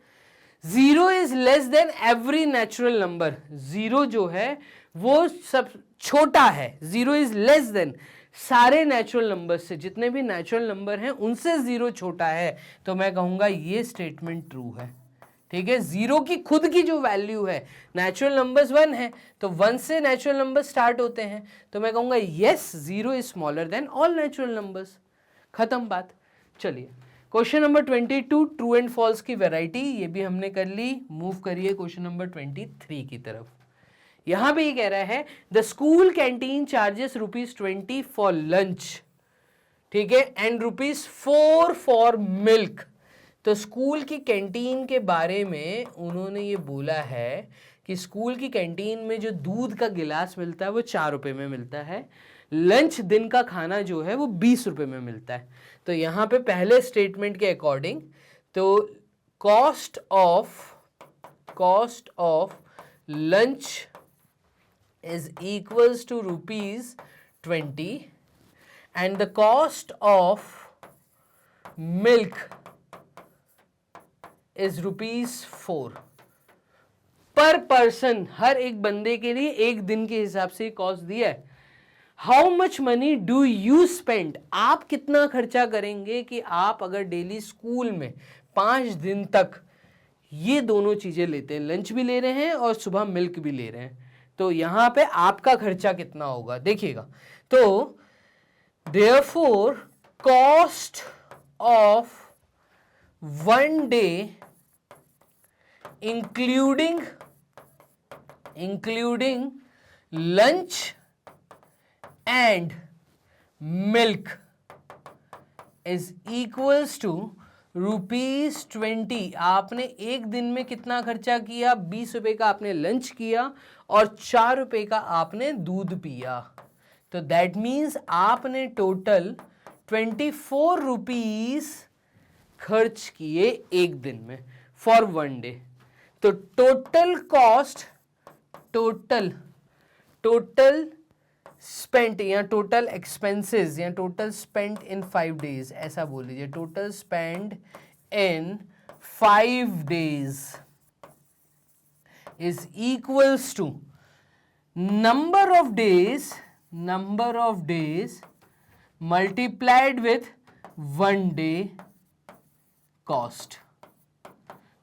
Speaker 1: 0 is less than every natural number. 0 जो है वो सब छोटा है। 0 इज लेस देन सारे नेचुरल नंबर से, जितने भी नेचुरल नंबर हैं उनसे 0 छोटा है। तो मैं कहूंगा ये स्टेटमेंट ट्रू है। ठीक है? 0 की खुद की जो वैल्यू है, नेचुरल नंबर्स 1 है तो 1 से नेचुरल नंबर स्टार्ट होते हैं, तो मैं कहूंगा yes 0 is smaller than all natural numbers. खत्म बात। चलिए question number 22, true and false की वैरायटी, ये भी हमने कर ली। मूव करिए क्वेश्चन नंबर 23 की तरफ। यहां पे ये कह रहा है the school canteen charges ₹20 for lunch, ठीक है, एंड ₹4 फॉर मिल्क। तो स्कूल की कैंटीन के बारे में उन्होंने ये बोला है कि स्कूल की कैंटीन में जो दूध का गिलास मिलता है वो ₹4 में मिलता है, लंच दिन का खाना जो है वो ₹20 में मिलता है। तो यहाँ पे पहले स्टेटमेंट के अकॉर्डिंग तो cost of lunch is equals to ₹20 and the cost of milk is ₹4 पर पर्सन। हर एक बंदे के लिए एक दिन के हिसाब से कॉस्ट दिया है। How much money do you spend, आप कितना खर्चा करेंगे कि आप अगर डेली स्कूल में 5 दिन तक ये दोनों चीजें लेते हैं, लंच भी ले रहे हैं और सुबह मिल्क भी ले रहे हैं, तो यहां पे आपका खर्चा कितना होगा देखिएगा। तो therefore cost of 1 day including lunch and milk is equals to ₹20। आपने एक दिन में कितना खर्चा किया? ₹20 का आपने लंच किया और ₹4 का आपने दूध पिया। तो दैट मीन्स आपने टोटल ₹24 खर्च किए एक दिन में फॉर 1 डे। तो टोटल कॉस्ट, टोटल स्पेंट या टोटल एक्सपेंसेस या टोटल स्पेंट इन 5 days, ऐसा बोल लीजिए, total spend in 5 days is equals to number of days multiplied with 1 day cost।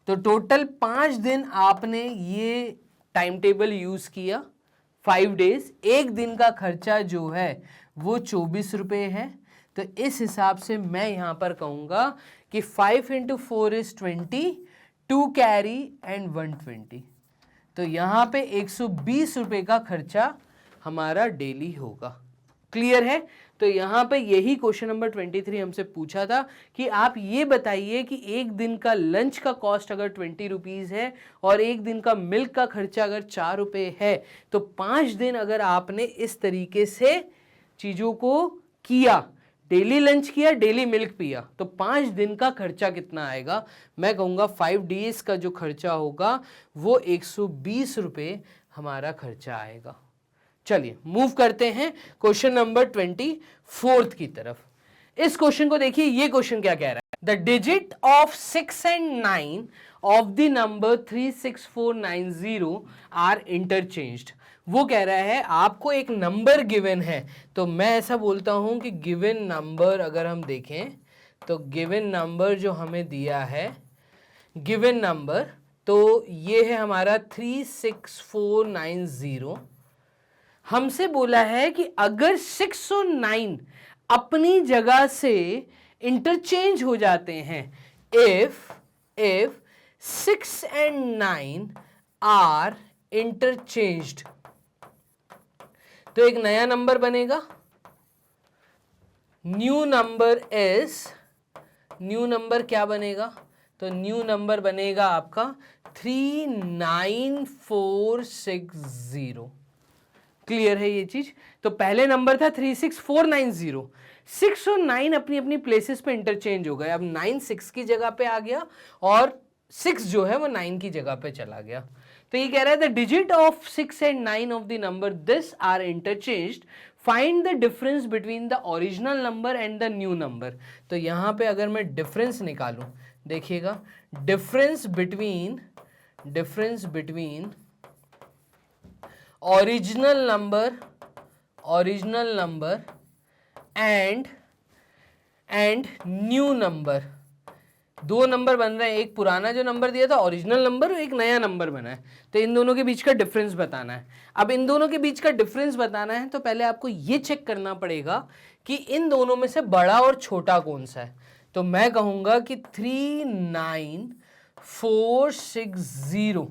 Speaker 1: तो टोटल 5 दिन आपने ये टाइम टेबल यूज किया, 5 days, एक दिन का खर्चा जो है वो ₹24 है। तो इस हिसाब से मैं यहां पर कहूंगा कि 5 × 4 is 20, 2 कैरी एंड 120। तो यहां पे ₹120 का खर्चा हमारा डेली होगा। क्लियर है? तो यहां पे यही क्वेश्चन नंबर 23 हमसे पूछा था कि आप ये बताइए कि एक दिन का लंच का कॉस्ट अगर ₹20 है और एक दिन का मिल्क का खर्चा अगर ₹4 है, तो 5 दिन अगर आपने इस तरीके से चीजों को किया, डेली लंच किया, डेली मिल्क पिया, तो 5 दिन का खर्चा कितना आएगा? मैं कहूंगा 5 days का जो खर्चा होगा वो ₹120 हमारा खर्चा आएगा। चलिए मूव करते हैं क्वेश्चन नंबर 24 की तरफ। इस क्वेश्चन को देखिए, ये क्वेश्चन क्या कह रहा है? The digit of 6 and 9 of the number 36490 are interchanged. वो कह रहा है आपको एक नंबर गिवन है, तो मैं ऐसा बोलता हूं कि गिवन नंबर अगर हम देखें तो गिवन नंबर जो हमें दिया है, गिवन नंबर तो ये है हमारा 36490। हमसे बोला है कि अगर 6 और 9 अपनी जगह से इंटरचेंज हो जाते हैं, इफ 6 and 9 आर इंटरचेंज्ड, तो एक नया नंबर बनेगा। New number is, new number क्या बनेगा, तो न्यू नंबर बनेगा आपका 39460। क्लियर है ये चीज। तो पहले नंबर था 36490, 6 और 9 अपनी अपनी प्लेसेस पे इंटरचेंज हो गए। अब 9 6 की जगह पे आ गया और 6 जो है वो 9 की जगह पे चला गया। तो ये कह रहा है the digit of 6 and 9 of the number this are interchanged, find the difference between the original number and the new number. तो यहां पे अगर मैं डिफरेंस निकालूं, देखिएगा, difference between original number and new number, दो नंबर बन रहे हैं, एक पुराना जो नंबर दिया था ओरिजिनल नंबर, एक नया नंबर बना है, तो इन दोनों के बीच का डिफरेंस बताना है। अब इन दोनों के बीच का डिफरेंस बताना है तो पहले आपको ये चेक करना पड़ेगा कि इन दोनों में से बड़ा और छोटा कौन सा है। तो मैं कहूंगा कि 39460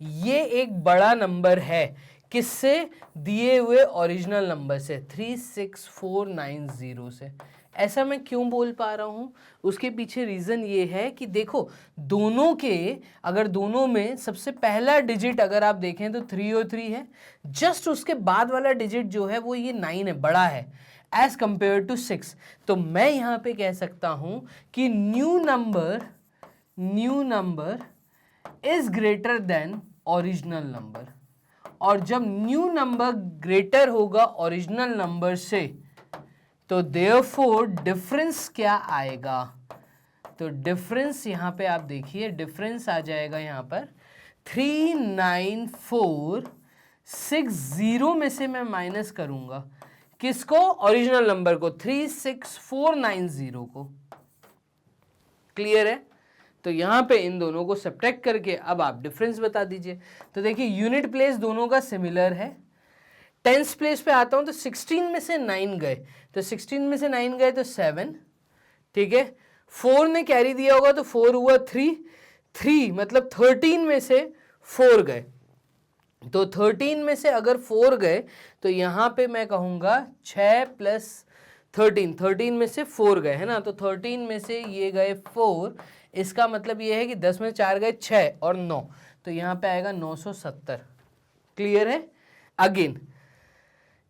Speaker 1: ये एक बड़ा नंबर है, किससे, दिए हुए ओरिजिनल नंबर से 36490 से। ऐसा मैं क्यों बोल पा रहा हूं, उसके पीछे रीजन ये है कि देखो दोनों के, अगर दोनों में सबसे पहला डिजिट अगर आप देखें तो 303 है, जस्ट उसके बाद वाला डिजिट जो है वो ये 9 है, बड़ा है एज कंपेयर टू 6। तो मैं यहां पे कह सकता हूं कि new number is greater than original number, और जब न्यू नंबर ग्रेटर होगा ओरिजिनल नंबर से तो देयरफॉर डिफरेंस क्या आएगा, तो डिफरेंस यहां पे आप देखिए, डिफरेंस आ जाएगा यहां पर 39460 में से मैं माइनस करूंगा किसको, ओरिजिनल नंबर को, 36490 को। क्लियर है। तो यहां पे इन दोनों को सब्ट्रैक्ट करके अब आप डिफरेंस बता दीजिए। तो देखिए यूनिट प्लेस दोनों का सिमिलर है। टेंस प्लेस पे आता हूं तो 16 में से 9 गए, तो 16 में से 9 गए तो 7, ठीक है। 4 ने कैरी दिया होगा तो 4 हुआ 3 मतलब 13 में से 4 गए, तो 13 में से अगर 4 गए तो यहां पे मैं कहूंगा 6 प्लस 13 में से 4 गए, है ना, तो 13 में से ये गए 4, इसका मतलब ये है कि 10 में 4 गए 6 और 9, तो यहां पे आएगा 970। क्लियर है। अगेन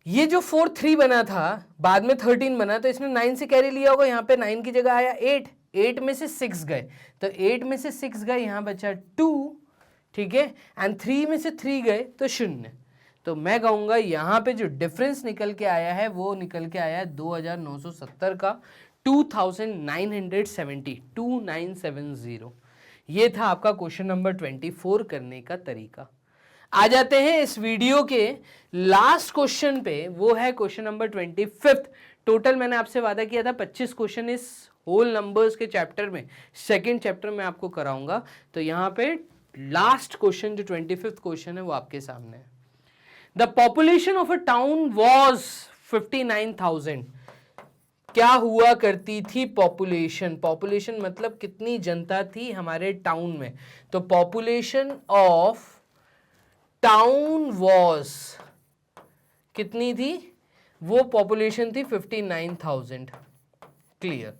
Speaker 1: ये जो 4 3 बना था बाद में 13 बना, तो इसने 9 से कैरी लिया होगा, यहाँ पे 9 की जगह आया 8 में से 6 गए, तो 8 में से 6 गए, यहाँ बचा 2, ठीक है, एंड 3 में से 3 गए तो 0। तो मैं कहूँगा यहाँ पे जो डिफरेंस निकल के आया है वो निकल के आया है 2970 का, 2970। ये था आपका क्वेश्चन नंबर 24 करने का तरीका। आ जाते हैं इस वीडियो के लास्ट क्वेश्चन पे, वो है क्वेश्चन नंबर 25। टोटल मैंने आपसे वादा किया था 25 क्वेश्चन इस होल नंबर्स के चैप्टर में, सेकंड चैप्टर में आपको कराऊंगा। तो यहाँ पे लास्ट क्वेश्चन जो 25th क्वेश्चन है वो आपके सामने है। The population of a town was 59,000। क्या हुआ करती थी पॉपुलेशन मतलब कितनी जनता थी हमारे टाउन में। तो पॉपुलेशन ऑफ टाउन वॉज कितनी थी, वो पॉपुलेशन थी 59,000। Clear.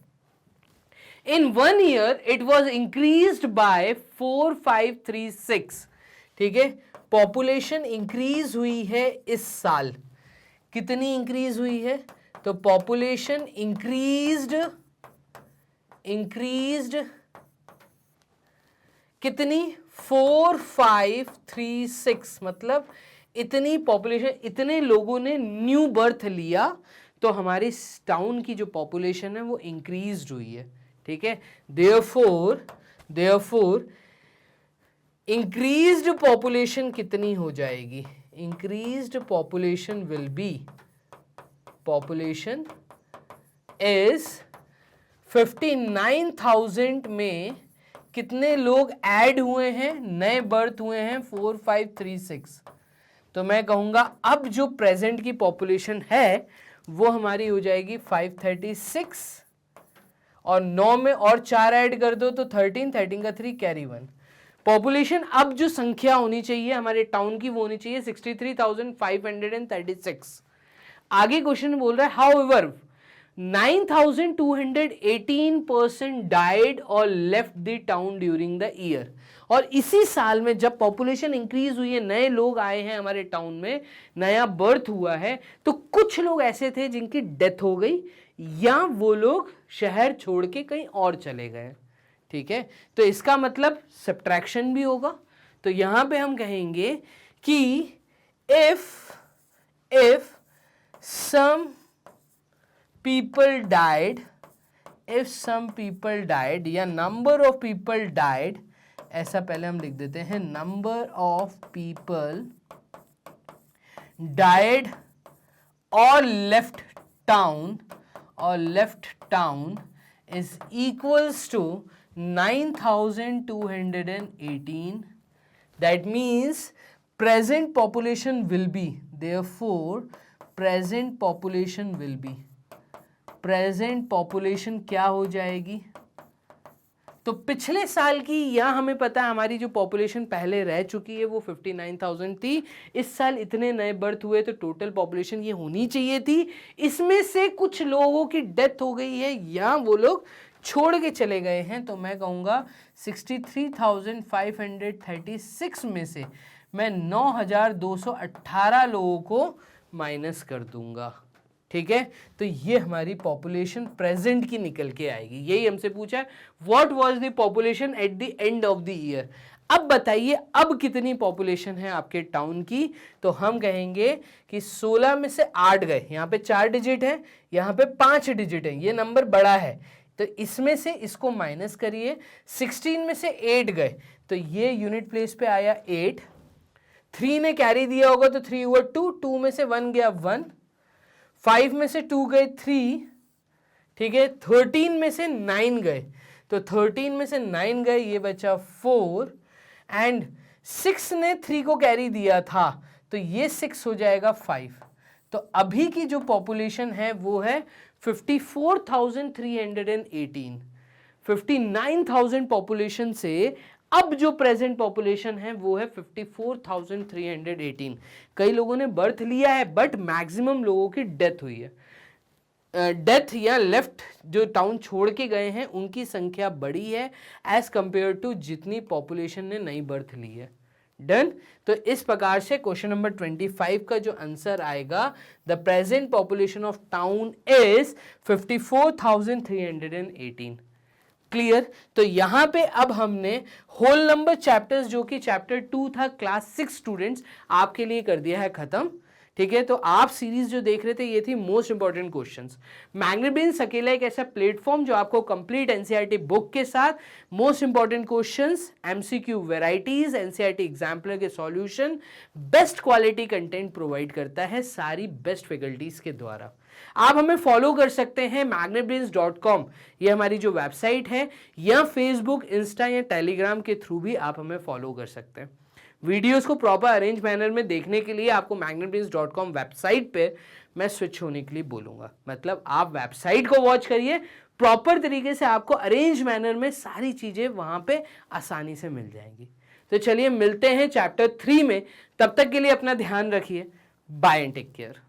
Speaker 1: In 1 year it was increased by 4536। ठीक है, पॉपुलेशन इंक्रीज हुई है इस साल, कितनी इंक्रीज हुई है, तो पॉपुलेशन इंक्रीज्ड कितनी, 4536, मतलब इतनी पॉपुलेशन, इतने लोगों ने न्यू बर्थ लिया, तो हमारी टाउन की जो पॉपुलेशन है वो इंक्रीज्ड हुई है। ठीक है, देयरफॉर इंक्रीज्ड पॉपुलेशन कितनी हो जाएगी, increased population will be, population is 59,000 में कितने लोग ऐड हुए हैं, नए बर्थ हुए हैं, 4536। तो मैं कहूंगा अब जो प्रेजेंट की पॉपुलेशन है वो हमारी हो जाएगी 536, और 9 में और 4 ऐड कर दो तो 13 का 3 कैरी 1। पॉपुलेशन अब जो संख्या होनी चाहिए हमारे टाउन की वो होनी चाहिए 63,536। आगे क्वेश्चन बोल रहा है however 9,218 person died or left the town during the year। और इसी साल में जब पॉपुलेशन इंक्रीज हुई है, नए लोग आए हैं हमारे टाउन में, नया बर्थ हुआ है, तो कुछ लोग ऐसे थे जिनकी डेथ हो गई या वो लोग शहर छोड़ के कहीं और चले गए। ठीक है, तो इसका मतलब सब्ट्रैक्शन भी होगा। तो यहां पे हम कहेंगे कि if some people died, या number of people died, ऐसा पहले हम लिख देते हैं, number of people died or left town is equals to 9,218. That means present population will be, therefore present population क्या हो जाएगी? तो पिछले साल की, या हमें पता है हमारी जो पॉपुलेशन पहले रह चुकी है वो 59,000 थी, इस साल इतने नए बर्थ हुए तो टोटल पॉपुलेशन ये होनी चाहिए थी। इसमें से कुछ लोगों की डेथ हो गई है या वो लोग छोड़ के चले गए हैं, तो मैं कहूँगा 63,536 में से मैं 9,218 लोगों को माइनस कर दूंगा। ठीक है, तो ये हमारी पॉपुलेशन प्रेजेंट की निकल के आएगी। यही हमसे पूछा है, what was the population at the end of the year. अब बताइए अब कितनी पॉपुलेशन है आपके टाउन की, तो हम कहेंगे कि 16 में से 8 गए, यहाँ पे 4 डिजिट है, यहाँ पे 5 डिजिट है, ये नंबर बड़ा है, तो इसमें से इसको माइनस करिए। 16 में से 8 गए, तो ये यूनिट प्लेस पे आया 8, 3 ने कैरी दिया होगा तो 3 हुआ 2, 2 में से 1 गया 1, 5 में से 2 गए 3, ठीक है, 13 में से 9 गए, तो 13 में से 9 गए, ये बचा 4, एंड 6 ने 3 को कैरी दिया था, तो ये 6 हो जाएगा 5। तो अभी की जो पॉपुलेशन है वो है 54,318। 59,000 पॉपुलेशन से अब जो प्रेजेंट पॉपुलेशन है वो है 54,318। कई लोगों ने बर्थ लिया है बट मैक्सिमम लोगों की डेथ हुई है। डेथ या लेफ्ट जो टाउन छोड़ के गए हैं उनकी संख्या बड़ी है एज कंपेयर टू जितनी पॉपुलेशन ने नई बर्थ ली है। डन। तो इस प्रकार से क्वेश्चन नंबर 25 का जो आंसर आएगा, the present population of town is 54,318। Clear. तो यहां पे अब हमने होल नंबर चैप्टर्स जो कि चैप्टर 2 था क्लास 6 स्टूडेंट्स आपके लिए कर दिया है खत्म। ठीक है, तो आप सीरीज जो देख रहे थे ये थी मोस्ट इंपॉर्टेंट क्वेश्चंस। मैग्नेटब्रेन्स अकेला एक ऐसा प्लेटफॉर्म जो आपको कंप्लीट एनसीईआरटी बुक के साथ most important questions, MCQ varieties, NCERT exemplar के solution, best quality content provide करता है सारी बेस्ट फैकल्टीज के द्वारा। आप हमें फॉलो कर सकते हैं magnetbrains.com, ये हमारी जो वेबसाइट है, या फेसबुक, इंस्टा या टेलीग्राम के थ्रू भी आप हमें फॉलो कर सकते हैं। वीडियोस को प्रॉपर अरेंज मैनर में देखने के लिए आपको magnetbrains.com वेबसाइट पे मैं स्विच होने के लिए बोलूँगा। मतलब आप वेबसाइट को वॉच करिए, प्रॉपर तरीके से आपको अरेंज मैनर में सारी चीज़ें वहाँ पे आसानी से मिल जाएंगी। तो चलिए मिलते हैं चैप्टर 3 में, तब तक के लिए अपना ध्यान रखिए। Bye and take care.